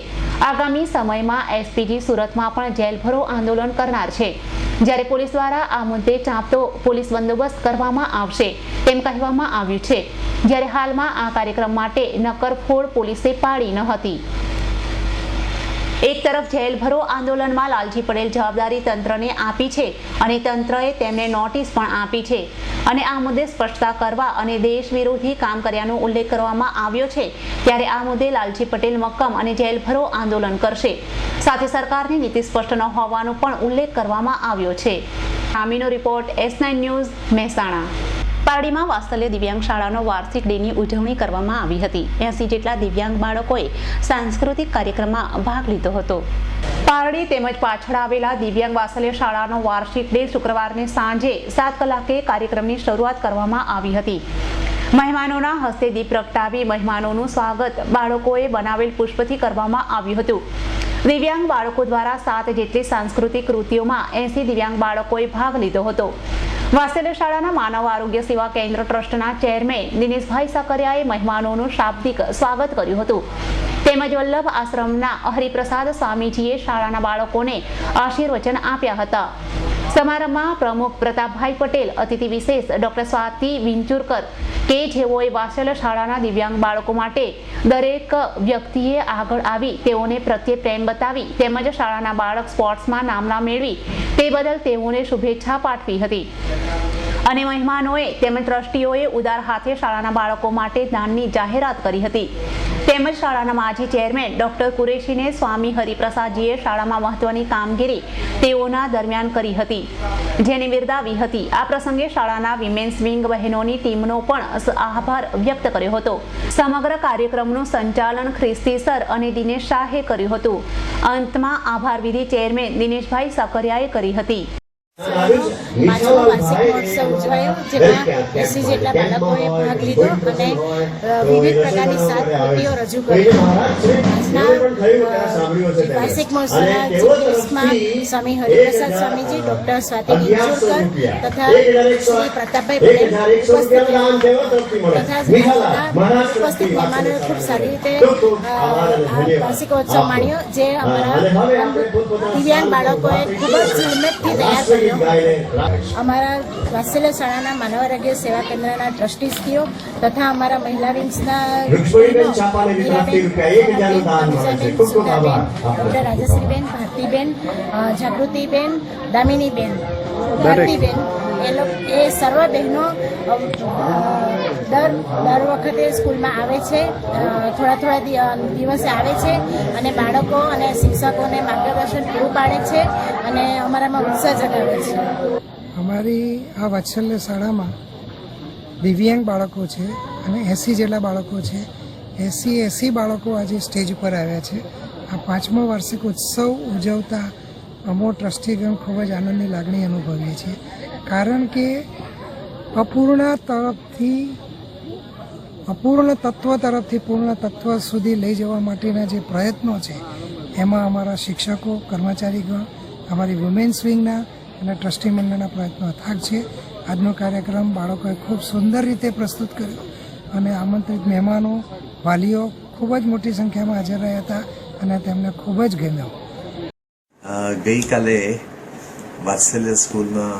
આગામી સમયમાં એસપીજી સુરતમાં પણ જેલભરો આંદોલન કરનાર છે, જ્યારે પોલીસ દ્વારા આ મુદ્દે ચાંપતો પોલીસ બંદોબસ્ત કરવામાં આવશે તેમ કહેવામાં આવ્યું છે, જ્યારે હાલમાં આ કાર્યક્રમ માટે નક્કર ફોડ પોલીસે પાડી ન હતી. એક તરફ જેલભરો આંદોલનમાં લાલજી પટેલ જવાબદારી તંત્રને આપી છે અને તંત્રએ તેમને નોટિસ પણ આપી છે અને આ મુદ્દે સ્પષ્ટતા કરવા અને દેશ વિરોધી કામ કર્યાનો ઉલ્લેખ કરવામાં આવ્યો છે, ત્યારે આ મુદ્દે લાલજી પટેલ મક્કમ અને જેલભરો આંદોલન કરશે. સાથે સરકારની નીતિ સ્પષ્ટ ન હોવાનો પણ ઉલ્લેખ કરવામાં આવ્યો છે. આમીનો રિપોર્ટ, S9 ન્યૂઝ, મહેસાણા. પારડીમાં વાત્સલ્ય દિવ્યાંગ શાળાનો વાર્ષિક ડેની ઉજવણી કરવામાં આવી હતી. 80 જેટલા દિવ્યાંગ બાળકોએ સાંસ્કૃતિક કાર્યક્રમમાં ભાગ લીધો હતો. પારડી તેમજ પાછળ આવેલા દિવ્યાંગ વાત્સલ્ય શાળાનો વાર્ષિક ડે શુક્રવારની સાંજે 7 કલાકે કાર્યક્રમની શરૂઆત કરવામાં આવી હતી. મહેમાનોના હસ્તે દીપ પ્રગટાવી મહેમાનોનું સ્વાગત બાળકોએ બનાવેલ પુષ્પથી કરવામાં આવ્યું હતું. દિવ્યાંગ બાળકો દ્વારા 7 જેટલી સાંસ્કૃતિક કૃતિઓમાં 80 દિવ્યાંગ બાળકોએ ભાગ લીધો હતો. વાત્સલ્ય શાળાના માનવ આરોગ્ય સેવા કેન્દ્ર ટ્રસ્ટના ચેરમેન દિનેશભાઈ સાકરિયાએ મહેમાનોનું શાબ્દિક સ્વાગત કર્યું હતું. તેમજ વલ્લભ આશ્રમના હરિપ્રસાદ સ્વામીજીએ શાળાના બાળકોને આશીર્વચન આપ્યા હતા. સમારંભમાં પ્રમુખ પ્રતાપભાઈ પટેલ, અતિથિ વિશેષ ડોક્ટર સ્વાતિ વિંચુરકર કે જેઓએ વાત્સલ્ય શાળાના દિવ્યાંગ બાળકો માટે દરેક વ્યક્તિએ આગળ આવી તેઓને પ્રત્યે પ્રેમ બતાવી તેમજ શાળાના બાળક સ્પોર્ટ્સમાં નામના મેળવી તે બદલ તેઓને શુભેચ્છા પાઠવી હતી. અને મહેમાનોએ તેમજ ટ્રસ્ટીઓએ ઉદાર હાથે શાળાના બાળકો માટે દાનની જાહેરાત કરી હતી. તેમજ શાળાના માજી ચેરમેન ડોક્ટર કુરેશીને સ્વામી હરિપ્રસાદજીએ શાળામાં મહત્વની કામગીરી તેઓના દરમિયાન કરી હતી, જેને બિરદાવી હતી. આ પ્રસંગે શાળાના વિમેન્સ વિંગ બહેનોની ટીમનો પણ આભાર વ્યક્ત કર્યો હતો. સમગ્ર કાર્યક્રમનું સંચાલન ખ્રિસ્તી સર અને દિનેશ શાહે કર્યું હતું. અંતમાં આભાર વિધિ ચેરમેન દિનેશભાઈ સાકરિયાએ કરી હતી. પાંચમો વાર્ષિક મહોત્સવ ઉજવાયો, જેમાં 80 જેટલા બાળકોએ ભાગ લીધો અને વિવિધ પ્રકારની 7 કૃતિઓ રજૂ કરી. આજના વાર્ષિક મહોત્સવના ચીફ ગેસ્ટમાં સ્વામી હરિપ્રસાદ સ્વામીજી, ડોક્ટર સ્વાતિ વિંચુરકર તથા શ્રી પ્રતાપભાઈ પટેલ ઉપસ્થિત તથા ઉપસ્થિત મહેમાનોએ ખૂબ સારી રીતે વાર્ષિકોત્સવ માણ્યો, જે અમારા દિવ્યાંગ બાળકોએ ખૂબ જ ઝીણવટથી તૈયાર કર્યો. અમારા વાત્સલ્ય શાળાના માનવ આરોગ્ય સેવા કેન્દ્રના ટ્રસ્ટીશ્રીઓ તથા અમારા મહિલા વિંગ્સના ડોક્ટર રાજશ્રીબેન, ભારતીબેન, જાગૃતિબેન, દામિનીબેન, ભારતીબેન, એ સર્વ બહેનો દર વખતે સ્કૂલમાં આવે છે, થોડા દિવસે આવે છે અને બાળકો અને શિક્ષકોને માર્ગદર્શન પૂરું પાડે છે અને અમારામાં ઉત્સાહ જગાવે છે. અમારી આ વાત્સલ્ય શાળામાં દિવ્યાંગ બાળકો છે અને 80 જેટલા બાળકો છે. 80 બાળકો આજે સ્ટેજ ઉપર આવ્યા છે. આ 5મો વાર્ષિક ઉત્સવ ઉજવતા અમો ટ્રસ્ટીગણ ખૂબ જ આનંદની લાગણી અનુભવીએ છીએ, કારણ કે અપૂર્ણ તત્વ તરફથી પૂર્ણ તત્વ સુધી લઈ જવા માટેના જે પ્રયત્નો છે એમાં અમારા શિક્ષકો, કર્મચારીગણ, અમારી વુમેન્સ વિંગના અને ટ્રસ્ટી મંડળના પ્રયત્નો અથાગ છે. આજનો કાર્યક્રમ બાળકોએ ખૂબ સુંદર રીતે પ્રસ્તુત કર્યો અને આમંત્રિત મહેમાનો, વાલીઓ ખૂબ જ મોટી સંખ્યામાં હાજર રહ્યા હતા અને તેમને ખૂબ જ ગમ્યો. ગઈકાલે વાત્સલ્ય સ્કૂલમાં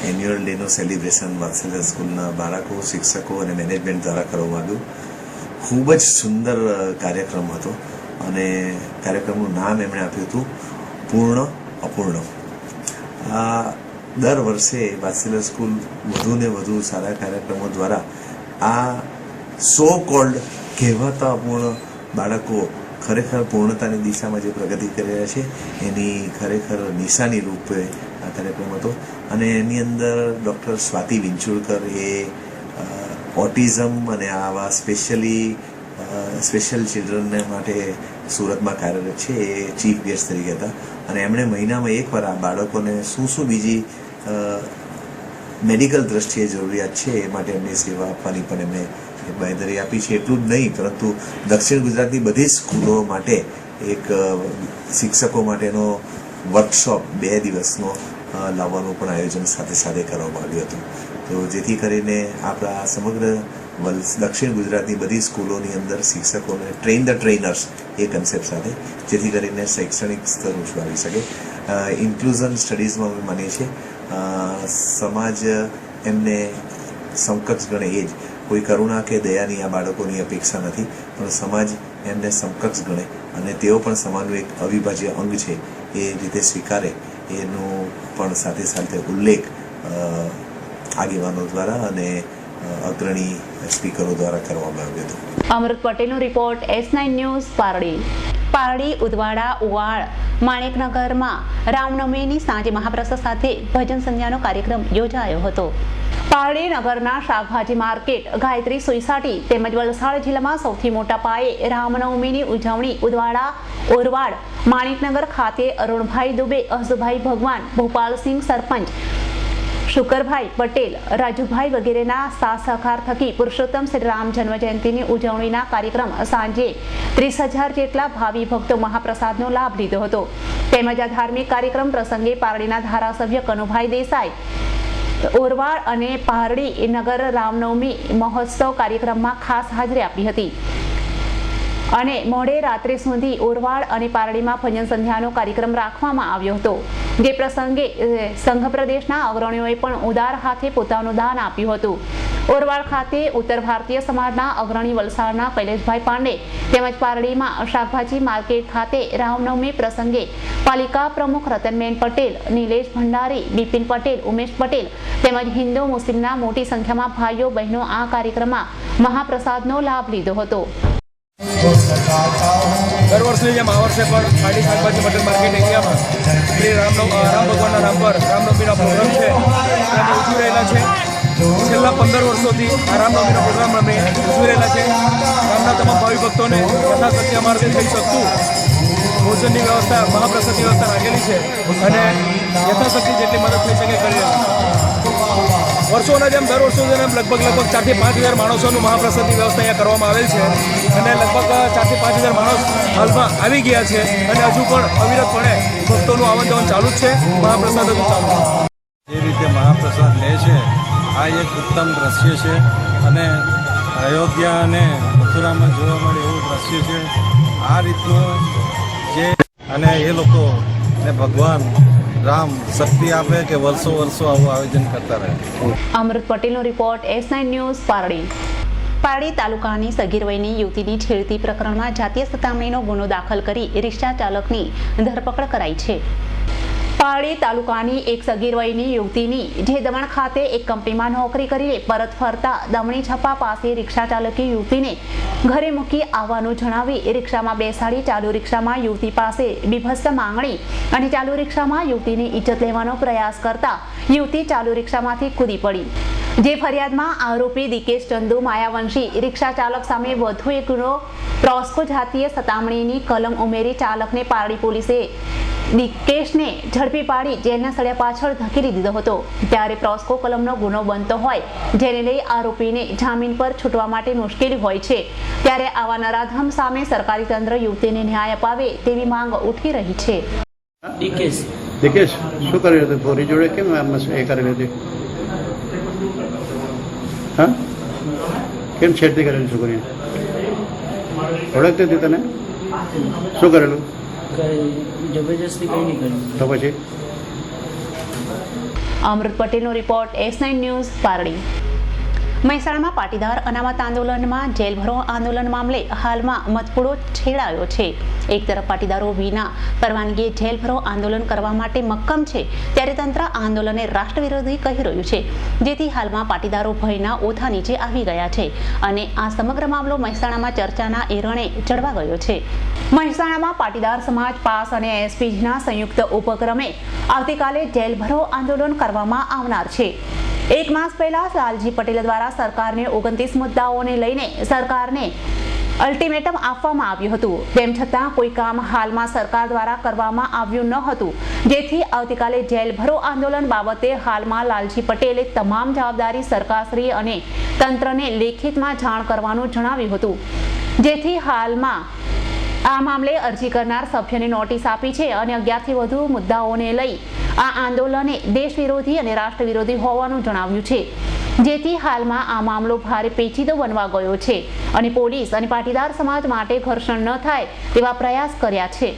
એન્યુઅલ ડેનું સેલિબ્રેશન વાત્સલ્ય સ્કૂલના બાળકો, શિક્ષકો અને મેનેજમેન્ટ દ્વારા કરવામાં આવ્યું. ખૂબ જ સુંદર કાર્યક્રમ હતો અને કાર્યક્રમનું નામ એમણે આપ્યું હતું પૂર્ણ અપૂર્ણ. દર વર્ષે વાત્સલ્ય સ્કૂલ વધુને વધુ સારા કાર્યક્રમો દ્વારા આ સો કોલ્ડ કહેવાતા અપૂર્ણ બાળકો ખરેખર પૂર્ણતાની દિશામાં જે પ્રગતિ કરી રહ્યા છે એની ખરેખર નિશાની રૂપે આ કાર્યક્રમ હતો. અને એની અંદર ડૉક્ટર સ્વાતિ વિંચુરકર એ ઓટિઝમ અને આવા સ્પેશિયલી સ્પેશિયલ ચિલ્ડ્રનને માટે સુરતમાં કાર્યરત છે, એ ચીફ ગેસ્ટ તરીકે હતા અને એમણે મહિનામાં એકવાર આ બાળકોને શું બીજી મેડિકલ દ્રષ્ટિએ જરૂરિયાત છે એ માટે એમની સેવા આપવાની પણ એમણે બાંયધરી આપી છે. એટલું જ નહીં પરંતુ દક્ષિણ ગુજરાતની બધી સ્કૂલો માટે એક શિક્ષકો માટેનો વર્કશોપ 2 દિવસનો લાવવાનું પણ આયોજન સાથે કરવામાં આવ્યું હતું. તો જેથી કરીને આપણા સમગ્ર દક્ષિણ ગુજરાતની બધી સ્કૂલોની અંદર શિક્ષકોને train the trainers A concept સાથે, જેથી કરીને શૈક્ષણિક સ્તર ઊંચું આવી શકે. ઇન્ક્લુઝન સ્ટડીઝમાં અમે માનીએ છીએ સમાજ એમને સમકક્ષ ગણે, એ જ કોઈ કરુણા કે દયાની આ બાળકોની અપેક્ષા નથી, પણ સમાજ એમને સમકક્ષ ગણે અને તેઓ પણ સમાજનું એક અવિભાજ્ય અંગ છે એ રીતે સ્વીકારે એનો પણ સાથે ઉલ્લેખ આગેવાનો દ્વારા અને અગ્રણી સ્પીકરો દ્વારા કરવામાં આવ્યો હતો. અમૃત પટેલનો report S9 news Pardi. Pardi, Udvada, Uval, માણેકનગરમાં રામનવમીની સાંજે મહાપ્રસાદ સાથે ભજન સંધ્યાનો કાર્યક્રમ યોજાયો હતો. પારડી નગરના શાકભાજી માર્કેટ, ગાયત્રી સોસાયટી તેમજ વલસાડ જિલ્લામાં સૌથી મોટા પાયે રામનવમીની ઉજવણી ઉદવાડા, ઓરવાડ, માણેકનગર ખાતે અરુણભાઈ દુબે, હસુભાઈ ભગવાન, ભોપાલસિંહ સરપંચ, શુકરભાઈ પટેલ, રાજુભાઈ વગેરેના સાથ સહકાર થકી પુરુષોત્તમ શ્રી રામ જન્મ જયંતિની ઉજવણીના કાર્યક્રમ સાંજે 30,000 જેટલા ભાવિ ભક્તો મહાપ્રસાદનો લાભ લીધો હતો. તેમજ આ ધાર્મિક કાર્યક્રમ પ્રસંગે પારડીના ધારાસભ્ય કનુભાઈ દેસાઈ, ઓરવાડ અને પારડી નગર રામનવમી મહોત્સવ કાર્યક્રમમાં ખાસ હાજરી આપી હતી અને મોડે રાત્રે સુધી ઓરવાડ અને પારડીમાં ભજન સંધ્યાનો કાર્યક્રમ રાખવામાં આવ્યો હતો. જે પ્રસંગે સંઘ પ્રદેશના અગ્રણીઓએ પણ ઉદાર હાથે પોતાનું દાન આપ્યું હતું. ઓરવાડ ખાતે ઉત્તર ભારતીય સમાજના અગ્રણી વલસાડના કૈલેશભાઈ પાંડે તેમજ પારડીમાં શાકભાજી માર્કેટ ખાતે રામનવમી પ્રસંગે પાલિકા પ્રમુખ રતનબેન પટેલ, નિલેશ ભંડારી, બિપિન પટેલ, ઉમેશ પટેલ તેમજ હિન્દુ મુસ્લિમના મોટી સંખ્યામાં ભાઈઓ બહેનો આ કાર્યક્રમમાં મહાપ્રસાદનો લાભ લીધો હતો. દર વર્ષની જેમ આ વર્ષે પણ પારડી શાકભાજી મટન માર્કેટ એરિયામાં શ્રી રામ ભગવાનના નામ પર રામનવમીનો પ્રોગ્રામ છે અમે ઉજવી રહેલા છે. છેલ્લા 15 વર્ષોથી આ રામનવમીનો પ્રોગ્રામ અમે ઉજવી રહેલા છે. ગામના તમામ ભાવિ ભક્તોને યથાશક્તિ અમારાથી થઈ શકતું ભોજનની વ્યવસ્થા, મહાપ્રસાદની વ્યવસ્થા રાખેલી છે અને યથાશક્તિ જેટલી મદદ થઈ શકે કરી વર્ષોના જેમ દર વર્ષોની જેમ લગભગ 4,000 થી 5,000 માણસોનું મહાપ્રસાદની વ્યવસ્થા અહીંયા કરવામાં આવેલ છે અને લગભગ 4,000 થી 5,000 માણસ હાલમાં આવી ગયા છે અને હજુ પણ અવિરતપણે ભક્તોનું આવન જાવન ચાલુ જ છે. મહાપ્રસાદ હજુ ચાલુ છે. જે રીતે મહાપ્રસાદ લે છે આ એક ઉત્તમ દ્રશ્ય છે અને અયોધ્યા અને મથુરામાં જોવા મળે એવું દ્રશ્ય છે. આ રીતનું જે અને એ લોકો ને ભગવાન રામ શક્તિ આપે કે વર્ષો આવું આયોજન કરતા રહે. અમૃત પટેલનો report S9 news Pardi. Pardi તાલુકાની સગીર વયની યુવતીની છેડતી પ્રકરણમાં જાતીય સતામણીનો ગુનો દાખલ કરી રિક્ષા ચાલકની ધરપકડ કરાઈ છે. પારડી તાલુકાની એક સગીર વયની યુવતીની જે દમણ ખાતે એક કંપનીમાં નોકરી કરીને પરત ફરતા દમણી છપા પાસે રિક્ષા ચાલકે યુવતીને ઘરે મૂકી આવવાનું જણાવી રિક્ષામાં બેસાડી ચાલુ રિક્ષામાં યુવતી પાસે બીભત્સ માંગણી અને ચાલુ રિક્ષામાં યુવતીની ઇજ્જત લેવાનો પ્રયાસ કરતા યુવતી ચાલુ રિક્ષામાંથી કૂદી પડી. જે ફરિયાદમાં આરોપી દિકેશ ચંદુ માયાવંશી રિક્ષા ચાલક સામે વધુ એક ગુનો પ્રોસ્કો જાતીય સતામણીની કલમ ઉમેરી ચાલકને પારડી પોલીસે દિકેશને ઝડપી પાડી જેલના સળિયા પાછળ ધકેલી દીધો હતો. ત્યારે પ્રોસ્કો કલમનો ગુનો બનતો હોય જેને લઈ આરોપીને જામીન પર છૂટવા માટે મુશ્કેલી હોય છે. ત્યારે આવા નરાધમ સામે સરકારી તંત્ર યુવતીને ન્યાય અપાવે તેવી માંગ ઉઠી રહી છે. દિકેશ શું કર્યું હતું? પોરી જોડે કેમ એ કરેલી હતી? હા, કેમ છેડતી કરેલી છોકરીને? ઓળખતી હતી તને? શું કરેલું? જબરજસ્તી કંઈ નહીં કર્યું. તો પછી અમૃત પટેલનો રિપોર્ટ S9 ન્યૂઝ પારડી. મહેસાણામાં પાટીદાર અનામત આંદોલનમાં જેલ ભરો આંદોલન મામલે હાલમાં મતપૂડો છેડાયો છે. એક તરફ પાટીદારો વિના પરવાનગીએ જેલ ભરો આંદોલન કરવા માટે મક્કમ છે, ત્યારે તંત્ર આંદોલનને રાષ્ટ્ર વિરોધી કહી રહ્યું છે, જેથી હાલમાં પાટીદારો ભયના ઓથા નીચે આવી ગયા છે અને આ સમગ્ર મામલો મહેસાણામાં ચર્ચાના એરણે ચડવા ગયો છે. મહેસાણામાં પાટીદાર સમાજ પાસ અને એસપીજીના સંયુક્ત ઉપક્રમે આવતીકાલે જેલ ભરો આંદોલન કરવામાં આવનાર છે. એક માસ પહેલા લાલજી પટેલ દ્વારા સરકારને 29 મુદ્દાઓને લઈને સરકારને અલ્ટિમેટમ આપવામાં આવ્યું હતું. તેમ છતાં કોઈ કામ હાલમાં સરકાર દ્વારા કરવામાં આવ્યું ન હતું, જેથી આવતીકાલે જેલ ભરો આંદોલન બાબતે હાલમાં લાલજી પટેલે તમામ જવાબદારી સરકારશ્રી અને તંત્રને લેખિતમાં જાણ કરવાનું જણાવ્યું હતું, જેથી હાલમાં આ મામલે અરજી કરનાર સભ્યને નોટિસ આપી છે અને 11થી વધુ મુદ્દાઓને લઈ આ આંદોલને દેશ વિરોધી અને રાષ્ટ્ર વિરોધી હોવાનું જણાવ્યું છે, જેથી હાલમાં આ મામલો ભારે પેચીદો બનવા ગયો છે અને પોલીસ અને પાટીદાર સમાજ માટે ઘર્ષણ ન થાય તેવા પ્રયાસ કર્યા છે.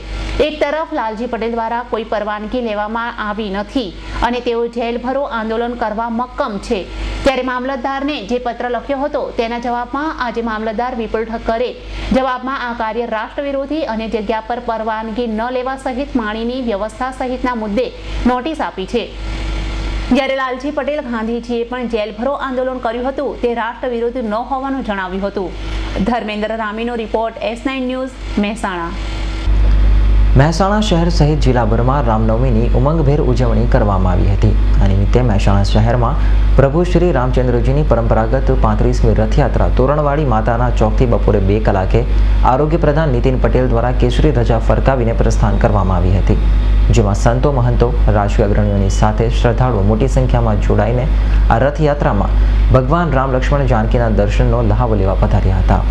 એક તરફ લાલજી પટેલ દ્વારા કોઈ પરવાનગી લેવામાં આવી નથી અને તેઓ જેલ ભરો આંદોલન કરવા મક્કમ છે, ત્યારે મામલતદારને જે પત્ર લખ્યો હતો તેના જવાબમાં આજે મામલતદાર વિપુલ ઠક્કરે જવાબમાં આ કાર્ય રાષ્ટ્ર વિરોધી અને જગ્યા પર પરવાનગી ન લેવા સહિત પાણીની વ્યવસ્થા સહિતના મુદ્દે નોટિસ આપી છે. જ્યારે લાલજી પટેલ ગાંધીજીએ પણ જેલ ભરો આંદોલન કર્યું હતું તે રાષ્ટ્ર વિરોધી ન હોવાનું જણાવ્યું હતું. ધર્મેન્દ્ર રામીનો report S9 news, Mehsana. Mehsana શહેર સહિત જિલ્લાભરમાં રામનવમીની ઉમંગભેર ઉજવણી કરવામાં આવી હતી. આ નિમિત્તે મહેસાણા શહેરમાં પ્રભુ શ્રી રામચંદ્રજીની પરંપરાગત 35મી રથયાત્રા તોરણવાડી માતાના ચોકથી બપોરે 2 કલાકે આરોગ્ય પ્રધાન નીતિન પટેલ દ્વારા કેસરી ધજા ફરકાવીને પ્રસ્થાન કરવામાં આવી હતી, જેમાં સંતો મહંતો રાજકીય અગ્રણીઓની સાથે શ્રદ્ધાળુઓ મોટી સંખ્યામાં જોડાઈને આ રથયાત્રામાં ભગવાન રામ લક્ષ્મણ જાનકીના દર્શનનો લહાવો લેવા પધાર્યા હતા.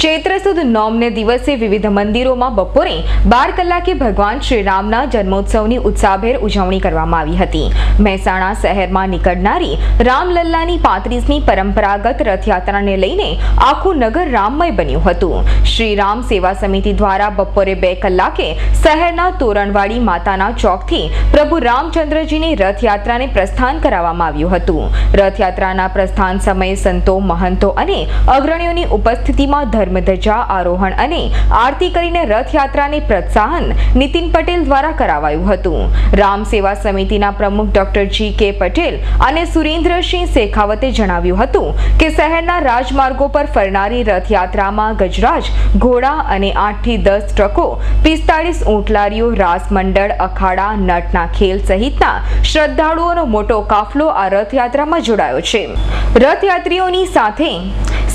ચૈત્ર સુદ નોમને દિવસે વિવિધ મંદિરોમાં બપોરે 12 કલાકે ભગવાન શ્રી રામના જન્મોત્સવની ઉત્સાહભેર ઉજવણી કરવામાં આવી હતી. મહેસાણા શહેરમાં નીકળનારી રામલલ્લાની 35મી પરંપરાગત રથયાત્રાને લઈને આખું નગર રામમય બન્યું હતું. શ્રી રામ સેવા સમિતિ દ્વારા બપોરે 2 કલાકે શહેરના તોરણવાડી માતાના ચોકથી પ્રભુ રામચંદ્રજીની રથયાત્રાને પ્રસ્થાન કરાવવામાં આવ્યું હતું. રથયાત્રાના પ્રસ્થાન સમયે સંતો મહંતો અને અગ્રણીઓની ઉપસ્થિતિમાં ધર્મધજા આરોહણ અને આરતી કરીને રથયાત્રાને પ્રોત્સાહન નીતિન પટેલ દ્વારા કરાવાયું હતું. રામ સેવા સમિતિના પ્રમુખ ડોક્ટર G.K. પટેલ અને સુરેન્દ્રસિંહ શેખાવતે જણાવ્યું હતું કે શહેરના રાજમાર્ગો પર ફરનારી રથયાત્રામાં ગજરાજ, ઘોડા અને 8 થી 10 ટ્રકો, 45 ઊંટલારીઓ, રાસ મંડળ, અખાડા, નટના ખેલ સહિતના શ્રદ્ધાળુઓનો મોટો કાફલો આ રથયાત્રામાં જોડાયો છે. રથયાત્રીઓની સાથે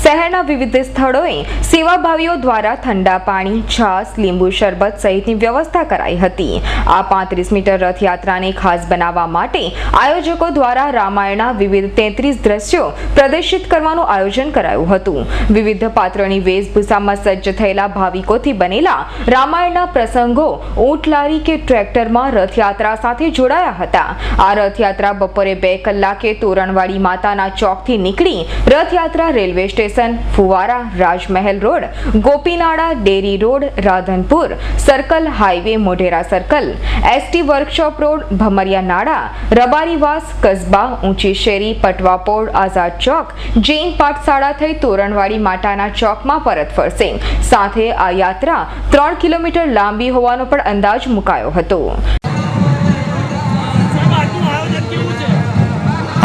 શહેરના વિવિધ સ્થળોએ સેવાભાવીઓ દ્વારા ઠંડા પાણી, છાશ, લીંબુ શરબત સહિતની વ્યવસ્થા કરાઈ હતી. આ 35 મીટર રથયાત્રાને ખાસ બનાવવા માટે આયોજકો દ્વારા રામાયણના વિવિધ 33 દ્રશ્યો પ્રદર્શિત કરવાનું આયોજન કરાયું હતું. વિવિધ પાત્રોની વેશભૂષામાં સજ્જ થયેલા ભાવિકોથી બનેલા રામાયણના પ્રસંગો ઊંટલારી કે ટ્રેક્ટરમાં રથયાત્રા સાથે જોડાયા હતા. આ રથયાત્રા બપોરે 2 કલાકે તોરણવાડી માતાના ચોકથી નીકળી રથયાત્રા રેલવે સ્ટેશન, ફુવારા, Rajmahel road, Gopinala, dairy road, Radhanpur circle, highway Modhera circle, ST workshop road, Bhamariya Nala, Rabarivas, કસ્બા, ઊંચી શેરી, પટવાપોળ, આઝાદ ચોક, જૈન પાઠશાળા થઈ તોરણવાડી માતાના ચોકમાં પરત ફરશે. સાથે આ યાત્રા 3 કિલોમીટર લાંબી હોવાનો પણ અંદાજ મુકાયો હતો.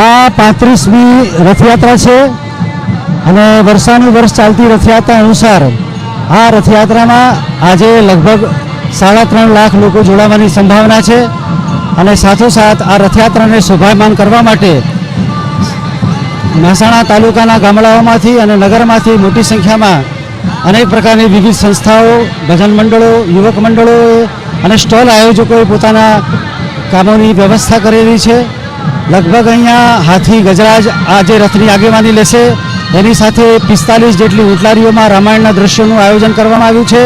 આ 35મી રથયાત્રા છે અને વર્ષ ચાલતી રથયાત્રા અનુસાર આ રથયાત્રામાં આજે લગભગ 3.5 લાખ લોકો જોડાવાની સંભાવના છે અને સાથોસાથ આ રથયાત્રાને શોભાયમાન કરવા માટે મહેસાણા તાલુકાના ગામડાઓમાંથી અને નગરમાંથી મોટી સંખ્યામાં અનેક પ્રકારની વિવિધ સંસ્થાઓ, ભજન મંડળો, યુવક મંડળોએ અને સ્ટોલ આયોજકોએ પોતાના કામોની વ્યવસ્થા કરેલી છે. લગભગ અહીંયા હાથી, ગજરાજ આ જે રથની આગેવાની લેશે, એની સાથે 45 જેટલી ઊંટલારીઓમાં રામાયણના દ્રશ્યોનું આયોજન કરવામાં આવ્યું છે.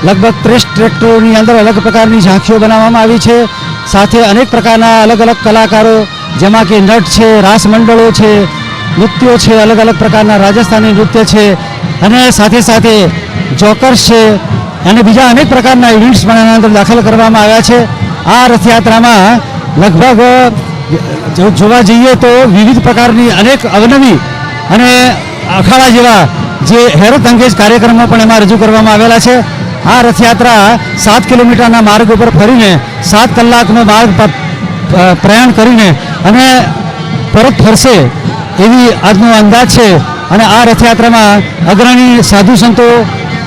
લગભગ 30 ટ્રેક્ટરોની અંદર અલગ પ્રકારની ઝાંખીઓ બનાવવામાં આવી છે. સાથે અનેક પ્રકારના અલગ અલગ કલાકારો, જેમાં કે નટ છે, રાસ મંડળો છે, નૃત્યો છે, અલગ અલગ પ્રકારના રાજસ્થાની નૃત્ય છે અને સાથે સાથે જોકર્સ છે અને બીજા અનેક પ્રકારના ઇવેન્ટ્સ પણ એના અંદર દાખલ કરવામાં આવ્યા છે. આ રથયાત્રામાં લગભગ જોવા જઈએ તો વિવિધ પ્રકારની અનેક અવનવી અને અખાડા જેવા જે હેરત અંગેજ કાર્યક્રમો પણ એમાં રજૂ કરવામાં આવેલા છે. આ રથયાત્રા 7 કિલોમીટરના માર્ગ ઉપર ફરીને 7 કલાકનો માર્ગ પ્રયાણ કરીને અને પરત ફરશે એવી આજનો અંદાજ છે. અને આ રથયાત્રામાં અગ્રણી સાધુ સંતો,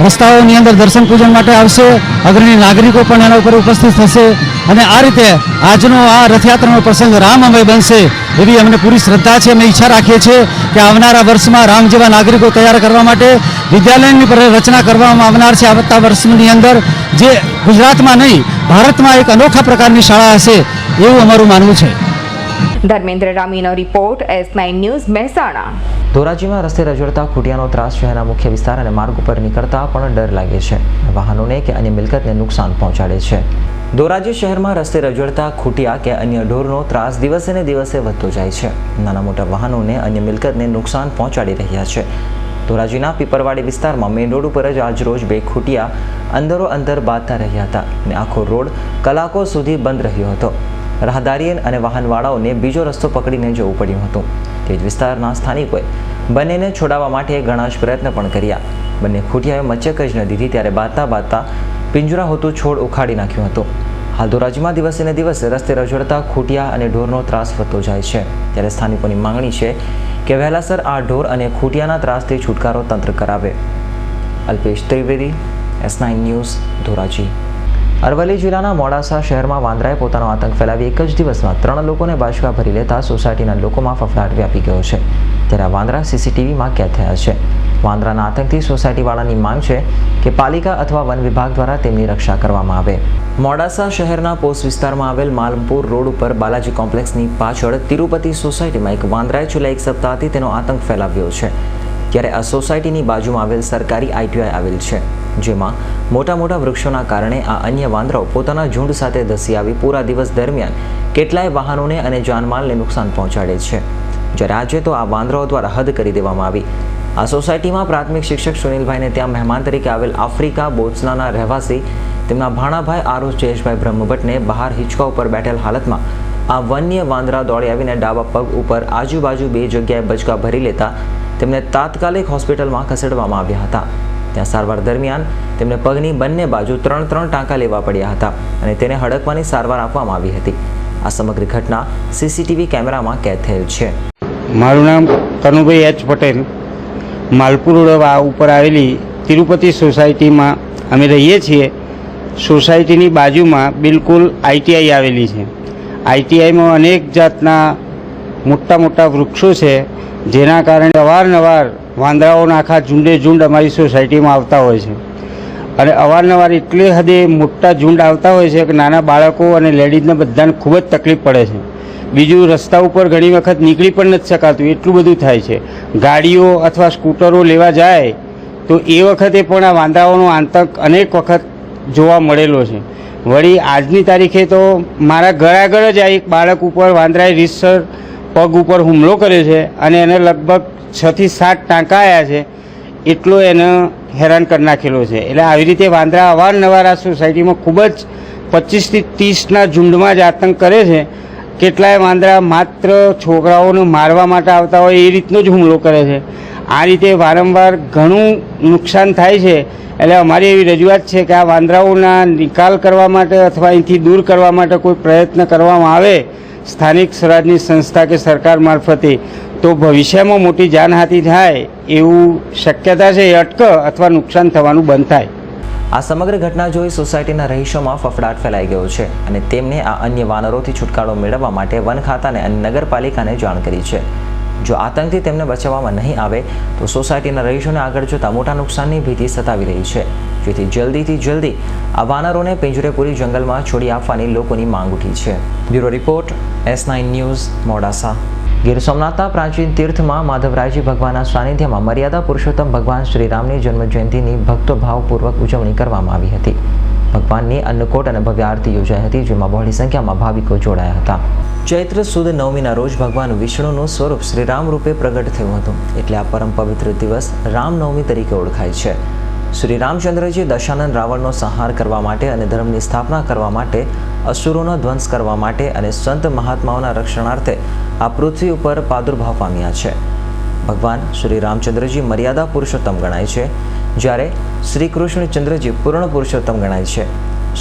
રસ્તાઓની અંદર દર્શન પૂજન માટે આવશે, અગ્રણી નાગરિકો પણ એના ઉપર ઉપસ્થિત થશે અને આ રીતે આજનો આ રથયાત્રાનો પ્રસંગ રામમય બનશે એવી અમને પૂરી શ્રદ્ધા છે. અમે ઈચ્છા રાખીએ છીએ કે આવનારા વર્ષમાં રામ જેવા નાગરિકો તૈયાર કરવા માટે વિદ્યાલયની રચના કરવામાં આવનાર છે. આવતા વર્ષની અંદર જે ગુજરાતમાં નહીં ભારતમાં એક અનોખા પ્રકારની શાળા હશે એવું અમારું માનવું છે. ધર્મેન્દ્ર રામીનો રિપોર્ટ, S9 ન્યૂઝ, મહેસાણા. ધોરાજીમાં રસ્તે રજળતા ખૂટિયાનો ત્રાસ શહેરના મુખ્ય વિસ્તાર અને માર્ગ ઉપર નીકળતા પણ ડર લાગે છે. વાહનોને કે અન્ય મિલકતને નુકસાન પહોંચાડે છે. ધોરાજી શહેરમાં રસ્તે રજળતા ખૂટિયા કે અન્ય ઢોરનો ત્રાસ દિવસે ને દિવસે વધતો જાય છે. નાના મોટા વાહનોને અન્ય મિલકતને નુકસાન પહોંચાડી રહ્યા છે. ધોરાજીના પીપરવાડી વિસ્તારમાં મેઇન રોડ ઉપર જ આજરોજ બે ખૂટિયા અંદરો અંદર બાંધતા રહ્યા હતા અને આખો રોડ કલાકો સુધી બંધ રહ્યો હતો. રાહદારી અને વાહનવાળાઓને બીજો રસ્તો પકડીને જવું પડ્યું હતું. તે જ વિસ્તારના સ્થાનિકોએ બંનેને છોડાવવા માટે ઘણા જ પ્રયત્ન પણ કર્યા. બંને ખૂટિયાએ મચક જ ન દીધી ત્યારે બાંધતા પિંજરા હોતું છોડ ઉખાડી નાખ્યું હતું. હાલ ધોરાજીમાં દિવસે ને દિવસે રસ્તે રજળતા ખૂટિયા અને ઢોરનો ત્રાસ વધતો જાય છે. ત્યારે સ્થાનિકોની માંગણી છે કે વહેલાસર આ ઢોર અને ખૂટિયાના ત્રાસથી છુટકારો તંત્ર કરાવે. Alpesh Trivedi, S9 news, Dhoraji. અરવલ્લી જિલ્લાના મોડાસા શહેરમાં વાંદરાએ પોતાનો આતંક ફેલાવી એક જ દિવસમાં 3 લોકોને બાચકા ભરી લેતા સોસાયટીના લોકોમાં ફફડાટ વ્યાપી ગયો છે. ત્યારે આ વાંદરા CCTVમાં કેદ થયા છે. વાંદરાના આતંકથી સોસાયટીવાળાની માંગ છે કે પાલિકા અથવા વન વિભાગ દ્વારા તેમની રક્ષા કરવામાં આવે. મોડાસા શહેરના પોસ્ટ વિસ્તારમાં આવેલ માલમપુર રોડ ઉપર બાલાજી કોમ્પ્લેક્સની પાછળ તિરુપતિ સોસાયટીમાં એક વાંદરાએ છેલ્લા એક સપ્તાહથી તેનો આતંક ફેલાવ્યો છે. ત્યારે આ સોસાયટીની બાજુમાં આવેલ સરકારી ITI આવેલ છે, જેમાં મોટા મોટા વૃક્ષોના કારણે આ અન્ય વાંદરાઓ પોતાના ઝુંડ સાથે ધસી આવી પૂરા દિવસ દરમિયાન કેટલાય વાહનોને અને જાનમાલને નુકસાન પહોંચાડે છે. જ્યારે આજે તો આ વાંદરાઓ દ્વારા હદ કરી દેવામાં આવી. આ સોસાયટીમાં પ્રાથમિક શિક્ષક સુનિલભાઈને ત્યાં મહેમાન તરીકે આવેલ આફ્રિકા બોત્સવાનાના રહેવાસી તેમના ભાણાભાઈ આરુષ જયેશભાઈ બ્રહ્મભટ્ટને બહાર હિંચકા ઉપર બેઠેલ હાલતમાં આ વન્ય વાંદરા દોડી આવીને ડાબા પગ ઉપર આજુબાજુ 2 જગ્યાએ બચકા ભરી લેતા તેમને તાત્કાલિક હોસ્પિટલમાં ખસેડવામાં આવ્યા હતા. ત્યાં સારવાર દરમિયાન તેમને પગની બંને બાજુ 3 ટાંકા લેવા પડ્યા હતા અને તેને હડકવાની સારવાર આપવામાં આવી હતી. આ સમગ્ર ઘટના CCTV કેમેરામાં કેદ થયેલ છે. મારું નામ કનુભાઈ H પટેલ. માલપુર રોડ ઉપર આવેલી તિરુપતિ સોસાયટીમાં અમે રહીએ છીએ. સોસાયટીની બાજુમાં બિલકુલ ITI આવેલી છે. ITIમાં અનેક જાતના મોટા મોટા વૃક્ષો છે, જેના કારણે અવારનવાર વાંદરાઓના આખા ઝુંડે ઝુંડ અમારી સોસાયટીમાં આવતા હોય છે. અને અવારનવાર એટલી હદે મોટા ઝુંડ આવતા હોય છે કે નાના બાળકો અને લેડીઝને બધાને ખૂબ જ તકલીફ પડે છે. બીજું, રસ્તા ઉપર ઘણી વખત નીકળી પણ નથી શકાતું, એટલું બધું થાય છે. ગાડીઓ અથવા સ્કૂટરો લેવા જાય તો એ વખતે પણ આ વાંદરાઓનો આતંક અનેક વખત જોવા મળેલો છે. વળી આજની તારીખે તો મારા ઘર આગળ જ આ એક બાળક ઉપર વાંદરાએ રીતસર પગ ઉપર હુમલો કર્યો છે અને એને લગભગ 6 થી 7 ટાંકા આવ્યા છે. એટલો એને હેરાન કરી નાખેલો છે. એટલે આવી રીતે વાંદરા અવારનવાર આ સોસાયટીમાં ખૂબ જ 25 થી 30ના ઝુંડમાં જ આતંક કરે છે. કેટલાય વાંદરા માત્ર છોકરાઓને મારવા માટે આવતા હોય એ રીતનો જ હુમલો કરે છે. આ રીતે વારંવાર ઘણું નુકસાન થાય છે. એટલે અમારી એવી રજૂઆત છે કે આ વાંદરાઓના નિકાલ કરવા માટે અથવા અહીંથી દૂર કરવા માટે કોઈ પ્રયત્ન કરવામાં આવે સ્થાનિક સ્વરાજની સંસ્થા કે સરકાર મારફતે, તો ભવિષ્યમાં મોટી જાનહાનિ થાય એવું શક્યતા છે. એ અટકે અથવા નુકસાન થવાનું બંધ થાય. આ સમગ્ર ઘટના જોઈ સોસાયટીના રહીશોમાં ફફડાટ ફેલાઈ ગયો છે અને તેમને આ અન્ય વાનરોથી છુટકારો મેળવવા માટે વન ખાતાને અને નગરપાલિકાને જાણ કરી છે. જો આતંકથી તેમને બચાવવામાં નહીં આવે તો સોસાયટીના રહીશોને આગળ જતા મોટા નુકસાનની ભીતિ સતાવી રહી છે, જેથી જલ્દીથી જલ્દી આ વાનરોને પિંજરેપુરી જંગલમાં છોડી આપવાની લોકોની માંગ ઉઠી છે. Bureau report, S9 news, Modasa. Gir સોમનાથના પ્રાચીન તીર્થમાં માધવરાયજી ભગવાનના સાનિધ્યમાં મર્યાદા પુરુષોત્તમ ભગવાન શ્રીરામની જન્મજયંતિની ભક્તોભાવપૂર્વક ઉજવણી કરવામાં આવી હતી. ભગવાનની અન્નકોટ અને ભવ્ય આરતી યોજાઈ હતી, જેમાં બહોળી સંખ્યામાં ભાવિકો જોડાયા હતા. ચૈત્ર સુદ નવમીના રોજ ભગવાન વિષ્ણુનું સ્વરૂપ શ્રીરામ રૂપે પ્રગટ થયું હતું, એટલે આ પરમ પવિત્ર દિવસ રામનવમી તરીકે ઓળખાય છે. શ્રી રામચંદ્રજી દશાનંદ રાવણનો સંહાર કરવા માટે અને ધર્મની સ્થાપના કરવા માટે, અસુરોનો ધ્વંસ કરવા માટે અને સંત મહાત્માઓના રક્ષણાર્થે આ પૃથ્વી ઉપર પ્રાદુર્ભાવ પામ્યા છે. ભગવાન શ્રી રામચંદ્રજી મર્યાદા પુરુષોત્તમ ગણાય છે, જ્યારે શ્રી કૃષ્ણચંદ્રજી પૂર્ણ પુરુષોત્તમ ગણાય છે.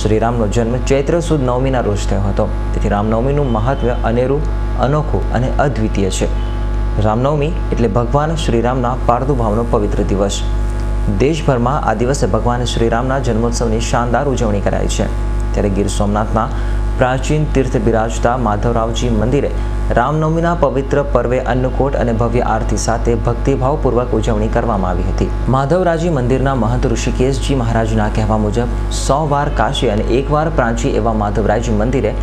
શ્રીરામનો જન્મ ચૈત્ર સુદ નવમીના રોજ થયો હતો, તેથી રામનવમીનું મહત્વ અનેરું, અનોખું અને અદ્વિતીય છે. રામનવમી એટલે ભગવાન શ્રીરામના પ્રાદુર્ભાવનો પવિત્ર દિવસ. દેશભરમાં આ દિવસે ભગવાન શ્રીરામના જન્મોત્સવની શાનદાર ઉજવણી કરાય છે. ત્યારે ગીર સોમનાથના પ્રાચીન તીર્થ બિરાજતા માધવરાવજી મંદિરે રામનવમીના પવિત્ર પર્વે અન્નકૂટ અને ભવ્ય આરતી સાથે ભક્તિભાવપૂર્વક ઉજવણી કરવામાં આવી હતી. માધવરાજી મંદિરના મહંત ઋષિકેશજી મહારાજના કહેવા મુજબ 100 વાર કાશી અને 1 વાર પ્રાચી એવા માધવરાજી મંદિરે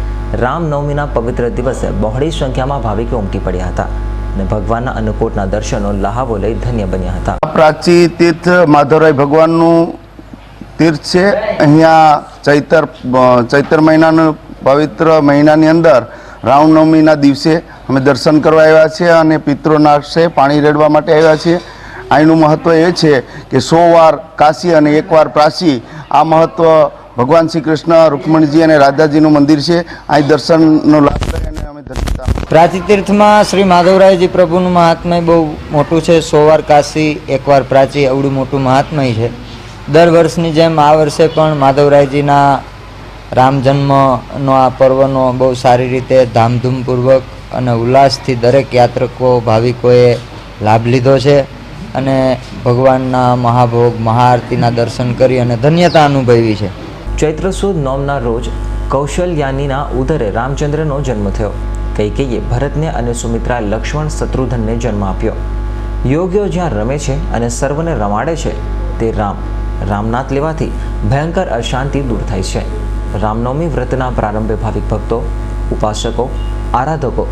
રામનવમીના પવિત્ર દિવસે બહોળી સંખ્યામાં ભાવિકો ઉમટી પડ્યા હતા અને ભગવાનના અન્નકૂટના દર્શનો લહાવો લઈ ધન્ય બન્યા હતા. પ્રાચી તીર્થ માધવરાય ભગવાનનું તીર્થ છે. અહીંયા ચૈત્ર મહિનાનું પવિત્ર મહિનાની અંદર રામનવમીના દિવસે અમે દર્શન કરવા આવ્યા છીએ અને પિતૃનાશે પાણી રેડવા માટે આવ્યા છીએ. અહીંનું મહત્ત્વ એ છે કે 100 વાર કાશી અને 1 વાર પ્રાચી. આ મહત્ત્વ ભગવાન શ્રી કૃષ્ણ, રૂકમણીજી અને રાધાજીનું મંદિર છે. અહીં દર્શનનો લાભ લઈ અને અમે ધન્યતા. પ્રાચી તીર્થમાં શ્રી માધવરાયજી પ્રભુનું મહાત્મય બહુ મોટું છે. 100 વાર કાશી 1 વાર પ્રાચી આવડું મોટું મહાત્મય છે. દર વર્ષની જેમ આ વર્ષે પણ માધવરાયજીના રામ જન્મનો આ પર્વનો બહુ સારી રીતે ધામધૂમપૂર્વક અને ઉલ્લાસથી દરેક યાત્રિકો ભાવિકોએ લાભ લીધો છે અને ભગવાનના મહાભોગ મહાઆરતીના દર્શન કરી અને ધન્યતા અનુભવી છે. ચૈત્ર સુદ નોમના રોજ કૌશલ્યાનીના ઉદરે રામચંદ્રનો જન્મ થયો. કૈકેયીએ ભરતને અને સુમિત્રાએ લક્ષ્મણ શત્રુઘ્નને જન્મ આપ્યો. યોગીઓ જ્યાં રમે છે અને સર્વને રમાડે છે તે રામનાથ લેવાથી ભયંકર અશાંતિ દૂર થાય છે. રામનવમી વ્રતના પ્રારંભે ભાવિક ભક્તો, ઉપાસકો, આરાધકો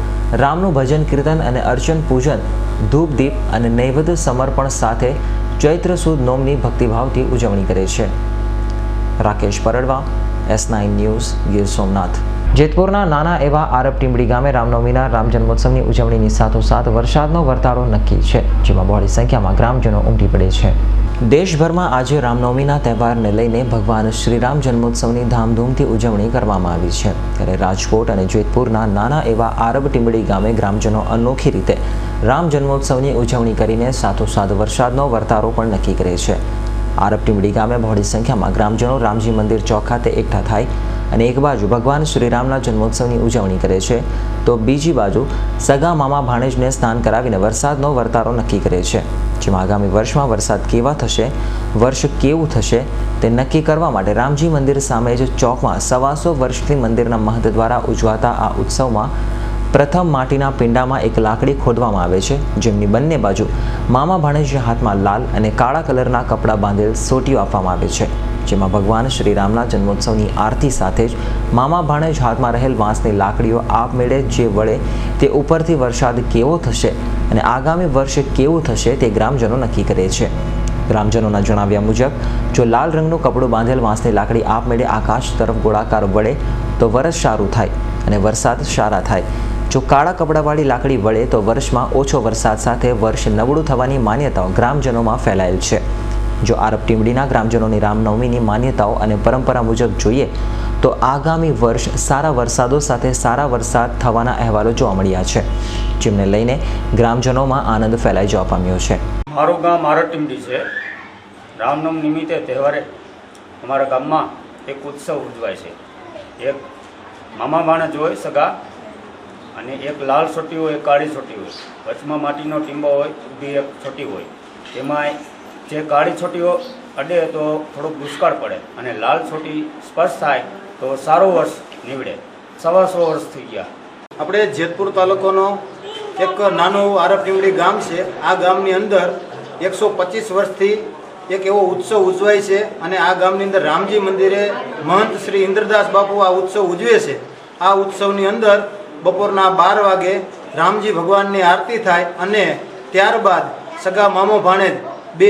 રામનું ભજન કીર્તન અને અર્ચન પૂજન, ધૂપ દીપ અને નૈવેદ્ય સમર્પણ સાથે ચૈત્ર સુદ નોમની ભક્તિભાવથી ઉજવણી કરે છે. Rakesh Paradva, S9 news, Gir Somnath. જેતપુરના નાના એવા આરબ ટીમડી ગામે રામનવમીના રામ જન્મોત્સવની ઉજવણીની સાથોસાથ વરસાદનો વર્તારો નક્કી છે, જેમાં બહોળી સંખ્યામાં ગ્રામજનો ઉમટી પડે છે. દેશભરમાં આજે રામનવમીના તહેવારને લઈને ભગવાન શ્રીરામ જન્મોત્સવની ધામધૂમથી ઉજવણી કરવામાં આવી છે. ત્યારે રાજકોટ અને જેતપુરના નાના એવા આરબ ટીમડી ગામે ગ્રામજનો અનોખી રીતે રામ જન્મોત્સવની ઉજવણી કરીને સાથોસાથ વરસાદનો વર્તારો પણ નક્કી કરે છે. આરબ ટીમડી ગામે બહોળી સંખ્યામાં ગ્રામજનો રામજી મંદિર ચોક ખાતે એકઠા થાય અને એક બાજુ ભગવાન શ્રીરામના જન્મોત્સવની ઉજવણી કરે છે તો બીજી બાજુ સગા મામા ભાણેજને સ્નાન કરાવીને વરસાદનો વર્તારો નક્કી કરે છે. જેમાં આગામી વર્ષમાં વરસાદ કેવા થશે, વર્ષ કેવું થશે તે નક્કી કરવા માટે રામજી મંદિર સામે જ ચોકમાં 125 વર્ષથી મંદિરના મહંત દ્વારા ઉજવાતા આ ઉત્સવમાં પ્રથમ માટીના પિંડામાં એક લાકડી ખોદવામાં આવે છે, જેમની બંને બાજુ મામા ભાણેજના હાથમાં લાલ અને કાળા કલરના કપડાં બાંધેલ સોટીઓ આપવામાં આવે છે. જેમાં ભગવાન શ્રીરામના જન્મોત્સવની આરતી સાથે જ મામા ભાણેજ હાથમાં રહેલ વાંસની લાકડીઓ આપમેળે જે વળે તે ઉપરથી વરસાદ કેવો થશે અને આગામી વર્ષે કેવું થશે તે ગ્રામજનો નક્કી કરે છે. ગ્રામજનોના જણાવ્યા મુજબ જો લાલ રંગનું કપડું બાંધેલ વાંસની લાકડી આપમેળે આકાશ તરફ ગોળાકાર વળે તો વર્ષ સારું થાય અને વરસાદ સારા થાય. જો કાળા કપડાવાળી લાકડી વળે તો વર્ષમાં ઓછો વરસાદ સાથે વર્ષ નબળું થવાની માન્યતાઓ ગ્રામજનોમાં ફેલાયેલ છે. જો આરબ ટીમડીના ગ્રામજનોની રામનવમીની માન્યતાઓ અને પરંપરા મુજબ જોઈએ તો આગામી વર્ષ સારા વરસાદો સાથે સારા વરસાદ થવાના અહેવાલો જોવા મળ્યા છે, જેમને લઈને ગ્રામજનોમાં આનંદ ફેલાઈ જવા પામ્યો છે. મારું ગામ આરબ ટીમડી છે. રામનવમી નિમિત્તે તહેવારે અમારા ગામમાં એક ઉત્સવ ઉજવાય છે. એક મામા ભાણેજ હોય સગા અને એક લાલ સોટી હોય, એક કાળી સોટી હોય, વચમાં માટીનો ટીંબો હોય, ઊભી એક છોટી હોય. તેમાં જે કાળી છોટીઓ અડે તો થોડોક દુષ્કાળ પડે અને લાલ છોટી સ્પર્શ થાય તો સારો વર્ષ નીવડે. 125 વર્ષ થઈ ગયા. આપણે જેતપુર તાલુકાનો એક નાનું આરબ ટીમડી ગામ છે. આ ગામની અંદર 125 વર્ષથી એક એવો ઉત્સવ ઉજવાય છે અને આ ગામની અંદર રામજી મંદિરે મહંત શ્રી ઇન્દ્રદાસ બાપુ આ ઉત્સવ ઉજવે છે. આ ઉત્સવની અંદર બપોરના 12 વાગે રામજી ભગવાનની આરતી થાય અને ત્યારબાદ સગા મામો ભાણેજ બે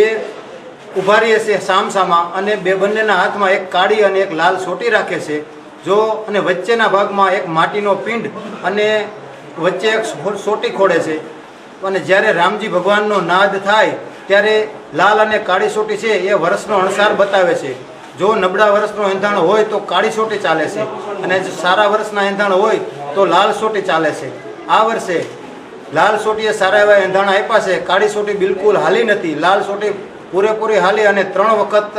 ઊભા રહે છે સામસામા અને બંનેના હાથમાં એક કાળી અને એક લાલ સોટી રાખે છે. જો અને વચ્ચેના ભાગમાં એક માટીનો પિંડ અને વચ્ચે એક સોટી ખોડે છે અને જ્યારે રામજી ભગવાનનો નાદ થાય ત્યારે લાલ અને કાળી સોટી છે એ વર્ષનો અણસાર બતાવે છે. જો નબળા વર્ષનો એંધાણ હોય તો કાળી સોટી ચાલે છે અને જો સારા વર્ષના એંધાણ હોય તો લાલ સોટી ચાલે છે. આ વર્ષે લાલ સોટીએ સારા એવા એંધાણ આપ્યા છે. કાળી સોટી બિલકુલ હાલી નથી. લાલ સોટી પૂરેપૂરી હાલી અને 3 વખત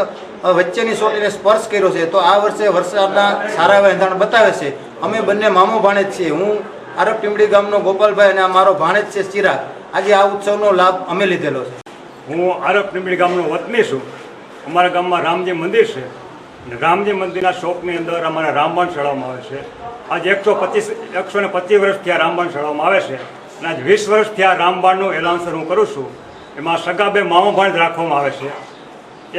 વચ્ચેની સોટીને સ્પર્શ કર્યો છે. તો આ વર્ષે વરસાદના સારા એવા એંધાણ બતાવે છે. અમે બંને મામો ભાણેજ છીએ. હું આરબ ટીમડી ગામનો ગોપાલભાઈ અને આ મારો ભાણેજ છે ચિરાગ. આજે આ ઉત્સવનો લાભ અમે લીધેલો છે. હું આરબ ટીમડી ગામનો વતની છું. અમારા ગામમાં રામજી મંદિર છે અને રામજી મંદિરના શોકની અંદર અમારા રામબાણ ચડાવવામાં આવે છે. આજે 125 વર્ષથી આ રામબાણ ચડાવવામાં આવે છે અને આજ 20 વર્ષથી આ રામબાણનું એલાઉન્સર હું કરું છું. એમાં સગા બે મામાભાણ રાખવામાં આવે છે.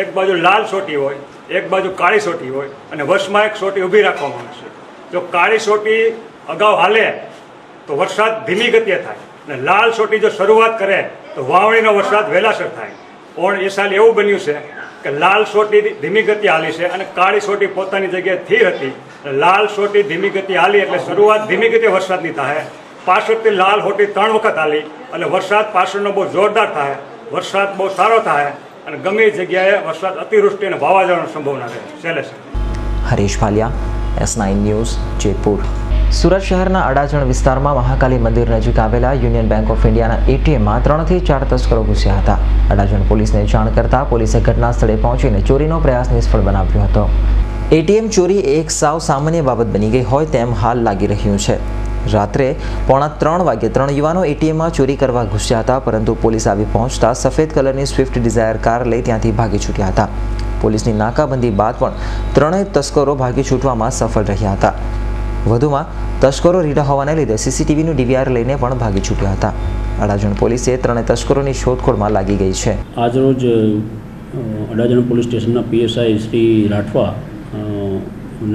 એક બાજુ લાલ સોટી હોય, એક બાજુ કાળી સોટી હોય અને વશમાં એક સોટી ઊભી રાખવામાં આવે છે. જો કાળી સોટી અગાઉ હાલે તો વરસાદ ધીમી ગતિએ થાય અને લાલ સોટી જો શરૂઆત કરે તો વાવણીનો વરસાદ વહેલાસર થાય. પણ એ સાલ એવું બન્યું છે કે લાલ સોટી ધીમી ગતિએ હાલી છે અને કાળી સોટી પોતાની જગ્યાએ સ્થિર હતી. લાલ સોટી ધીમી ગતિએ હાલી એટલે શરૂઆત ધીમી ગતિએ વરસાદની થાય. પાછળથી લાલ સોટી 3 વખત હાલી અને વરસાદ પાછળનો બહુ જોરદાર થાય, વરસાદ બહુ સારો થાય અને ગમે જગ્યાએ વરસાદ અતિવૃષ્ટિ અને વાવાઝોડાની સંભાવના રહે. Shailesh Harish Bhaliya, S9 news, Jetpur. સુરત શહેરના અડાજણ વિસ્તારમાં મહાકાલી મંદિર નજીક આવેલા યુનિયન બેંક ઓફ ઇન્ડિયાના ATMમાં 3 થી 4 તસ્કરો ઘૂસ્યા હતા. અડાજણ પોલીસને જાણ કરતા પોલીસે ઘટના સ્થળે પહોંચીને ચોરીનો પ્રયાસ નિષ્ફળ બનાવ્યો હતો. ATM ચોરી એક સાવ સામાન્ય બાબત બની ગઈ હોય તેમ હાલ લાગી રહ્યું છે. રાત્રે 2:45 વાગ્યે 3 યુવાનો ATMમાં ચોરી કરવા ઘૂસ્યા હતા, પરંતુ પોલીસ આવી પહોંચતા સફેદ કલરની સ્વિફ્ટ ડિઝાયર કાર લઈ ત્યાંથી ભાગી છૂટ્યા હતા. પોલીસની નાકાબંધી બાદ પણ 3 તસ્કરો ભાગી છૂટવામાં સફળ રહ્યા હતા. વધુમાં તસ્કરો રીઢા હોવાને લીધે CCTVનું DVR લઈને પણ ભાગી છૂટ્યા હતા. અડાજણ પોલીસે 3 તસ્કરોની શોધખોળમાં લાગી ગઈ છે. આજરોજ અડાજણ પોલીસ સ્ટેશનના PSI શ્રી રાઠવા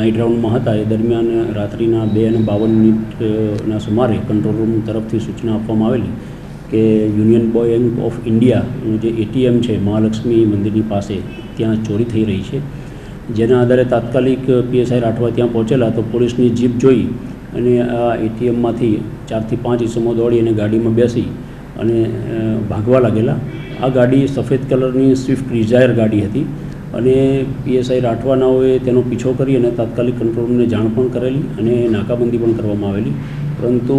નાઇટ રાઉન્ડમાં હતા. એ દરમિયાન રાત્રિના 2:52 સુમારે કંટ્રોલ રૂમ તરફથી સૂચના આપવામાં આવેલી કે યુનિયન બેંક ઓફ ઇન્ડિયાનું જે ATM છે મહાલક્ષ્મી મંદિરની પાસે ત્યાં ચોરી થઈ રહી છે. જેના આધારે તાત્કાલિક PSI રાઠવા ત્યાં પહોંચેલા તો પોલીસની જીપ જોઈ અને આ ATMમાંથી 4 થી 5 ઇસમો દોડી અને ગાડીમાં બેસી અને ભાગવા લાગેલા. આ ગાડી સફેદ કલરની સ્વિફ્ટ ડિઝાયર ગાડી હતી અને PSI રાઠવાનાઓએ તેનો પીછો કરી અને તાત્કાલિક કંટ્રોલ રૂમને જાણ પણ કરેલી અને નાકાબંધી પણ કરવામાં આવેલી. પરંતુ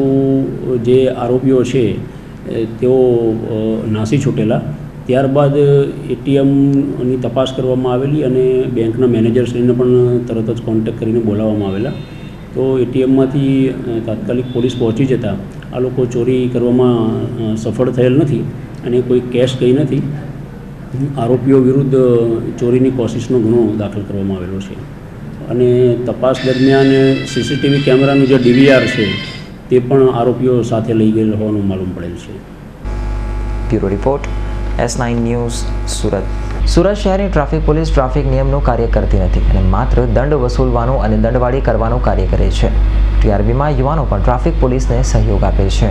જે આરોપીઓ છે તેઓ નાસી છૂટેલા. ત્યારબાદ ATMની તપાસ કરવામાં આવેલી અને બેંકના મેનેજરશ્રીને પણ તરત જ કોન્ટેક્ટ કરીને બોલાવવામાં આવેલા. તો ATMમાંથી તાત્કાલિક પોલીસ પહોંચી જતાં આ લોકો ચોરી કરવામાં સફળ થયેલ નથી અને કોઈ કેશ ગઈ નથી. આરોપીઓ વિરુદ્ધ ચોરીની કોશિશનો ગુનો દાખલ કરવામાં આવેલો છે અને તપાસ દરમિયાન CCTV કેમેરાનું જે DVR છે તે પણ આરોપીઓ સાથે લઈ ગયેલ હોવાનું માલુમ પડેલ છે. Bureau report, S9 news, Surat. Surat શહેરની ટ્રાફિક પોલીસ ટ્રાફિક નિયમનું કાર્ય કરતી નથી અને માત્ર દંડ વસૂલવાનું અને દંડવાળી કરવાનું કાર્ય કરે છે. TRBમાં યુવાનો પણ ટ્રાફિક પોલીસને સહયોગ આપે છે.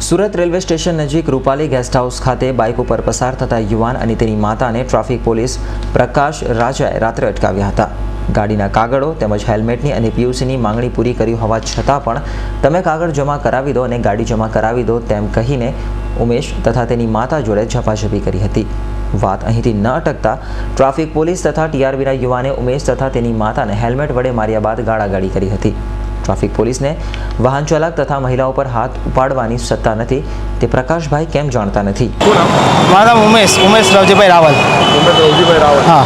સુરત રેલવે સ્ટેશન નજીક રૂપાલી ગેસ્ટ હાઉસ ખાતે બાઇક ઉપર પસાર થતા યુવાન અને તેની માતાને ટ્રાફિક પોલીસ પ્રકાશ રાજાએ રાત્રે અટકાવ્યા હતા. ગાડીના કાગળો તેમજ હેલ્મેટની અને PUCની માંગણી પૂરી કરી હોવા છતાં પણ તમે કાગળ જમા કરાવી દો અને ગાડી જમા કરાવી દો તેમ કહીને ઉમેશ તથા તેની માતા જોડે ઝપાઝપી કરી હતી. વાત અહીંથી ન અટકતા ટ્રાફિક પોલીસ તથા TRBના યુવાને ઉમેશ તથા તેની માતાને હેલ્મેટ વડે માર્યા બાદ ગાળાગાળી કરી હતી. ટ્રાફિક પોલીસને વાહન ચાલક તથા મહિલાઓ પર હાથ ઉપાડવાની સત્તા નથી તે પ્રકાશભાઈ કેમ જાણતા નથી. મારું નામ ઉમેશ રવજીભાઈ રાવલ. હા,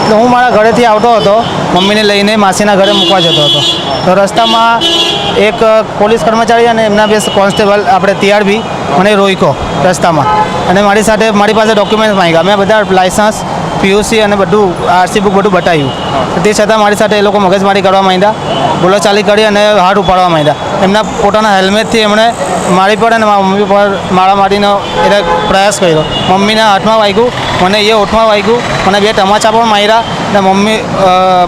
તો હું મારા ઘરેથી આવતો હતો, મમ્મીને લઈને માસીના ઘરે મૂકવા જતો હતો. તો રસ્તામાં એક પોલીસ કર્મચારી અને એમના બે કોન્સ્ટેબલ આપણે TRB મને રોક્યો રસ્તામાં અને મારી પાસે ડોક્યુમેન્ટ માંગ્યા. મેં બધા લાઇસન્સ, PUC અને બધું RC બુક બધું બતાવ્યું. તે છતાં મારી સાથે એ લોકો મગજમારી કરવા માંડ્યા, બોલાચાલી કરી અને હાથ ઉપાડવા માંડ્યા. એમના પોતાના હેલ્મેટથી એમણે મારી પર અને મારા મમ્મી પર મારામારીનો એટલે પ્રયાસ કર્યો. મમ્મીના હાથમાં વાગ્યું, મને એ હોઠમાં વાગ્યું, મને 2 તમાચા પણ માર્યા અને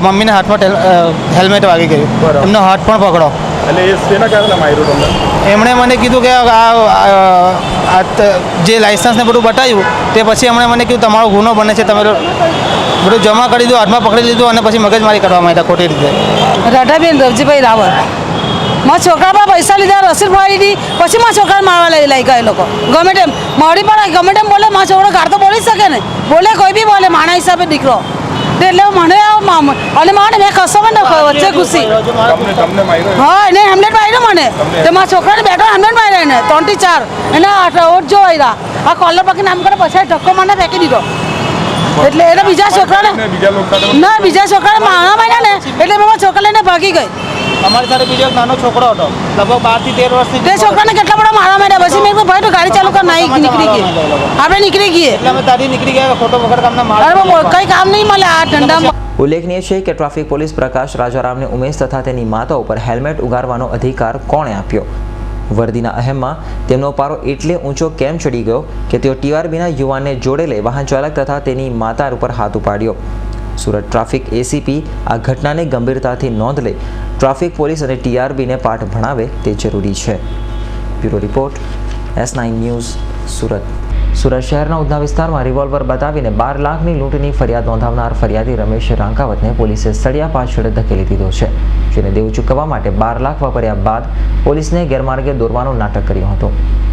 મમ્મીના હાથમાં હેલ્મેટ વાગી ગયું. એમનો હાથ પણ પકડો. એટલે એ શેના કારણે માર્યું તમને? એમણે મને કીધું કે જે લાઇસન્સને બધું બતાવ્યું તે પછી એમણે મને કીધું તમારો ગુનો બને છે, તમે બધું જમા કરી દો, હાથમાં પકડી લીધું અને પછી મગજમારી કરવા માંડ્યા ખોટી રીતે. રાધાબેન રવજીભાઈ રાવલ. મારા છોકરા પર પૈસા લીધા, રસીદ ફાડી દીધી, પછી મારા છોકરાને મારવા લઈ ગયા એ લોકો. ગમે તેમ મારી પણ ગમે તેમ બોલે, મારા છોકરો ગાળ તો બોલી શકે ને, બોલે કોઈ બી બોલે, માણા હિસાબે દીકરો. એટલે મને અને માને મેં કશો પણ ન વચ્ચે ઘૂસી. હા, એને હેમલેટ માર્યો મને. તો મારા છોકરાને બેઠો હેમલેટ માર્યા એને 3 થી 4 એના ઓઠ જો આવ્યા. આ કોલર પકડીને આમ કરે પછી ધક્કો મને ફેંકી દીધો. એટલે એને બીજા છોકરાને મારણા માર્યા ને એટલે મારા છોકરા લઈને ભાગી ગઈ. અમારી સાથે બીજો એક નાનો છોકરો હતો, લગભગ 12 થી 13 વર્ષની. તે છોકરાને કેટલા બધા મારવા માંડ્યા. પછી મેં કીધું ભાઈ તો ગાડી ચાલુ કર, નહીં નીકળી ગઈ. આપણે નીકળી ગઈએ એટલે અમે તારી નીકળી ગયા, ખોટો વગર કામના માર. અરે કઈ કામ નહીં મળે આ ઠંડામાં. ઉલ્લેખનીય છે કે ટ્રાફિક પોલીસ પ્રકાશ રાજારામને ઉમેશ તથા તેની માતા ઉપર હેલ્મેટ ઉગારવાનો અધિકાર કોણે આપ્યો? વર્દીના અહેમમાં તેમનો પારો એટલે ઊંચો કેમ ચડી ગયો કે તેઓ ટીઆરબીના યુવાનને જોડે લઈ વાહન ચાલક તથા તેની માતા ઉપર હાથ ઉપાડ્યો? સુરત ટ્રાફિક એસીપી આ ઘટનાને ગંભીરતાથી નોંધ લઈ ટ્રાફિક પોલીસ અને ટીઆરબીને પાઠ ભણાવે તે જરૂરી છે. Bureau report, S9 news, Surat. Surat શહેરના ઉધના વિસ્તારમાં રિવોલ્વર બતાવીને 12 લાખની લૂંટની ફરિયાદ નોંધાવનાર ફરિયાદી રમેશ રાંકાવતને પોલીસે સળિયા પાછળ ધકેલી દીધો છે, જેને દેવું ચૂકવવા માટે 12 લાખ વાપર્યા બાદ પોલીસને ગેરમાર્ગે દોરવાનું નાટક કર્યું હતું.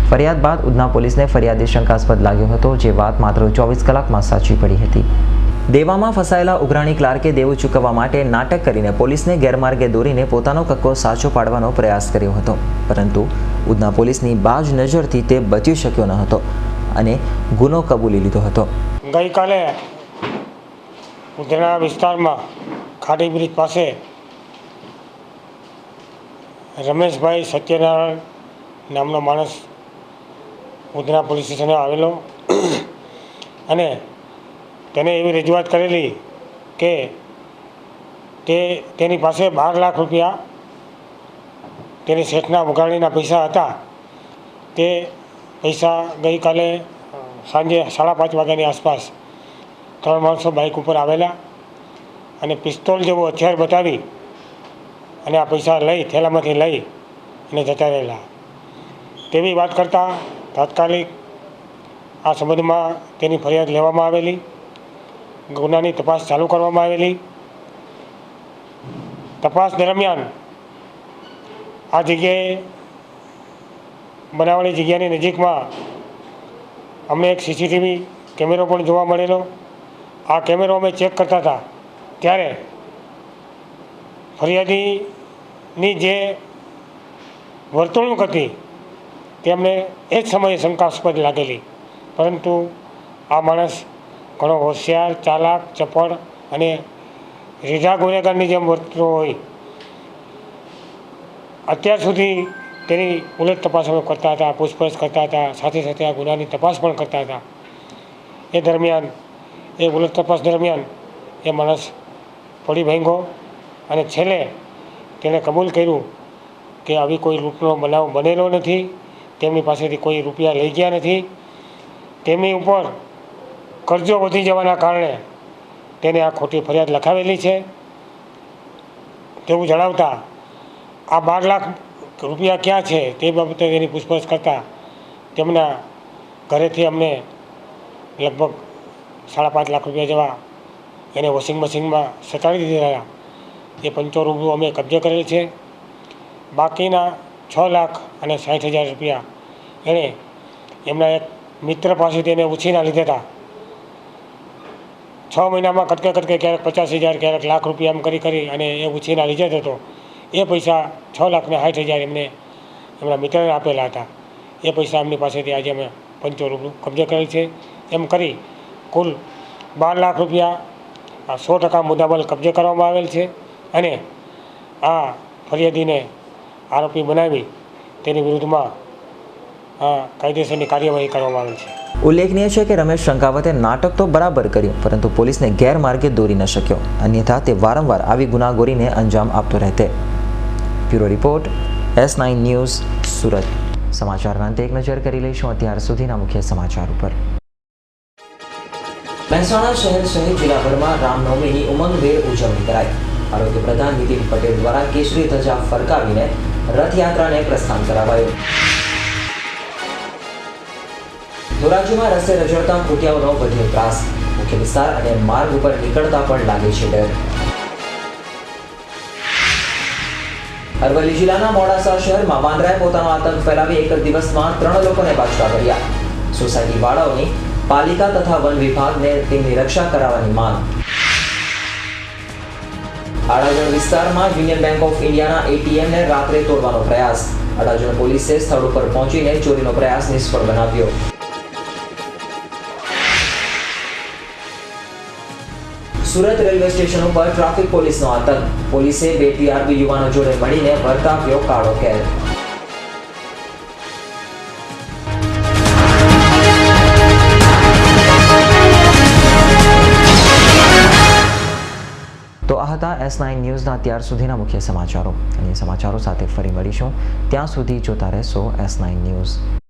ફરિયાદ બાદ ઉધના પોલીસને ફરિયાદી શંકાસ્પદ લાગ્યો હતો, જે વાત માત્ર 24 કલાકમાં સાચી પડી હતી. દેવામાં ફસાયેલા ઉઘરાણી ક્લાર્કે દેવું ચૂકવવા માટે નાટક કરીને પોલીસને ગેરમાર્ગે દોરીને પોતાનો કક્કો સાચો પાડવાનો પ્રયાસ કર્યો હતો, પરંતુ ઉધના પોલીસની બાજ નજરથી તે બચી શક્યો ન હતો અને ગુનો કબૂલી લીધો હતો. ગઈકાલે ઉધના વિસ્તારમાં ખાડી બ્રિજ પાસે રમેશભાઈ સત્યનારાયણ નામનો માણસ ઉધના પોલીસ સ્ટેશને આવેલો અને તેને એવી રજૂઆત કરેલી કે તેની પાસે 12 લાખ રૂપિયા તેની શેઠના ઉઘરાણીના પૈસા હતા. તે પૈસા ગઈકાલે સાંજે 5:30 વાગ્યાની આસપાસ 3 માણસો બાઇક ઉપર આવેલા અને પિસ્તોલ જેવો હથિયાર બતાવી અને આ પૈસા લઈ થેલામાંથી લઈ અને જતા રહેલા તેવી વાત કરતાં તાત્કાલિક આ સંબંધમાં તેની ફરિયાદ લેવામાં આવેલી, ગુનાની તપાસ ચાલુ કરવામાં આવેલી. તપાસ દરમિયાન આ જગ્યાએ બનાવવાની જગ્યાની નજીકમાં અમને એક સીસીટીવી કેમેરો પણ જોવા મળેલો. આ કેમેરો અમે ચેક કરતા હતા ત્યારે ફરિયાદીની જે વર્તણૂક હતી તે અમને એ જ સમયે શંકાસ્પદ લાગેલી, પરંતુ આ માણસ ઘણો હોશિયાર, ચાલાક, ચપળ અને રીઢા ગુનેગારની જેમ વર્તતો હોય. અત્યાર સુધી તેની ઉલટ તપાસ અમે કરતા હતા, પૂછપરછ કરતા હતા, સાથે સાથે આ ગુનાની તપાસ પણ કરતા હતા. એ દરમિયાન એ ઉલટ તપાસ દરમિયાન એ માણસ પડી ભાંગ્યો અને છેલ્લે તેણે કબૂલ કર્યું કે આવી કોઈ લૂંટનો બનાવ બનેલો નથી, તેમની પાસેથી કોઈ રૂપિયા લઈ ગયા નથી. તેમની ઉપર કરજો વધી જવાના કારણે તેને આ ખોટી ફરિયાદ લખાવેલી છે તેવું જણાવતા આ 12 લાખ રૂપિયા ક્યાં છે તે બાબતે તેની પૂછપરછ કરતાં તેમના ઘરેથી અમને લગભગ 5.5 લાખ રૂપિયા જેવા એને વોશિંગ મશીનમાં સટાડી દીધેલા. એ 75 રૂપિયા અમે કબજે કરેલ છે. બાકીના 6,60,000 રૂપિયા એણે એમના એક મિત્ર પાસેથી એને ઉછીના લીધા હતા. 6 મહિનામાં કટકે ક્યારેક 50,000 ક્યારેક લાખ રૂપિયા એમ કરી અને એ ઉછીના લીધે હતો. એ પૈસા 6,60,000 એમને એમના મિત્રને આપેલા હતા. એ પૈસા એમની પાસેથી આજે અમે 75 રૂપિયા કબજે કરેલ છે. એમ કરી કુલ 12 લાખ રૂપિયા 100% મુદ્દામાલ કબજે કરવામાં આવેલ છે અને આ ફરિયાદીને આરોપી બનાવી તેની વિરુદ્ધમાં કાયદેસરની કાર્યવાહી કરવામાં આવેલ છે. ઉલ્લેખનીય છે કે રમેશ શંકાવતે નાટક તો બરાબર કર્યું, પરંતુ પોલીસને ગેરમાર્ગે દોરી ન શક્યો, અન્યથા તે વારંવાર આવી ગુનાખોરીને અંજામ આપતો રહેતે. Bureau report, S9 news, Surat. સમાચારના અંતે એક નજર કરી લઈશું અત્યાર સુધીના મુખ્ય સમાચાર ઉપર. મહેસાણા શહેર સહિત જિલ્લાભરમાં રામનવમીની ઉમંગભેર ઉજવણી કરાઈ. આરોગ્ય પ્રધાન નીતિન પટેલ દ્વારા કેસરી ધજા ફરકાવીને રથયાત્રાને પ્રસ્થાન કરાવાયું. ધોરાજીમાં રસ્તે રઝળતા ખૂટિયાઓનો વધ્યો ત્રાસ. મુખ્ય વિસ્તાર અને માર્ગ ઉપર નીકળતા પણ લાગે છે ડર. અરવલ્લી જિલ્લાના મોડાસા શહેરમાં વાંદરાએ પોતાનો આતંક ફેલાવી એક જ દિવસમાં 3 લોકોને બાચકા કર્યા. સોસાયટી વાળાઓની પાલિકા તથા વન વિભાગને તેમની રક્ષા કરાવવાની માંગ. અડાજણ વિસ્તારમાં યુનિયન બેંક ઓફ ઇન્ડિયાના ATMને રાત્રે તોડવાનો પ્રયાસ. અડાજણ પોલીસે સ્થળ ઉપર પહોંચીને ચોરીનો પ્રયાસ નિષ્ફળ બનાવ્યો. સુરત રેલવે સ્ટેશન ઉપર ટ્રાફિક પોલીસનો આતંક. પોલીસે 2 ટીઆરબી યુવાનો જોડે મળીને વર્તાવ્યો કાળો કેર. તો આ હતા S9 ન્યૂઝના અત્યાર સુધીના મુખ્ય સમાચારો. અને સમાચારો સાથે ફરી મળીશું. ત્યાં સુધી જોતા રહેશો S9 ન્યૂઝ.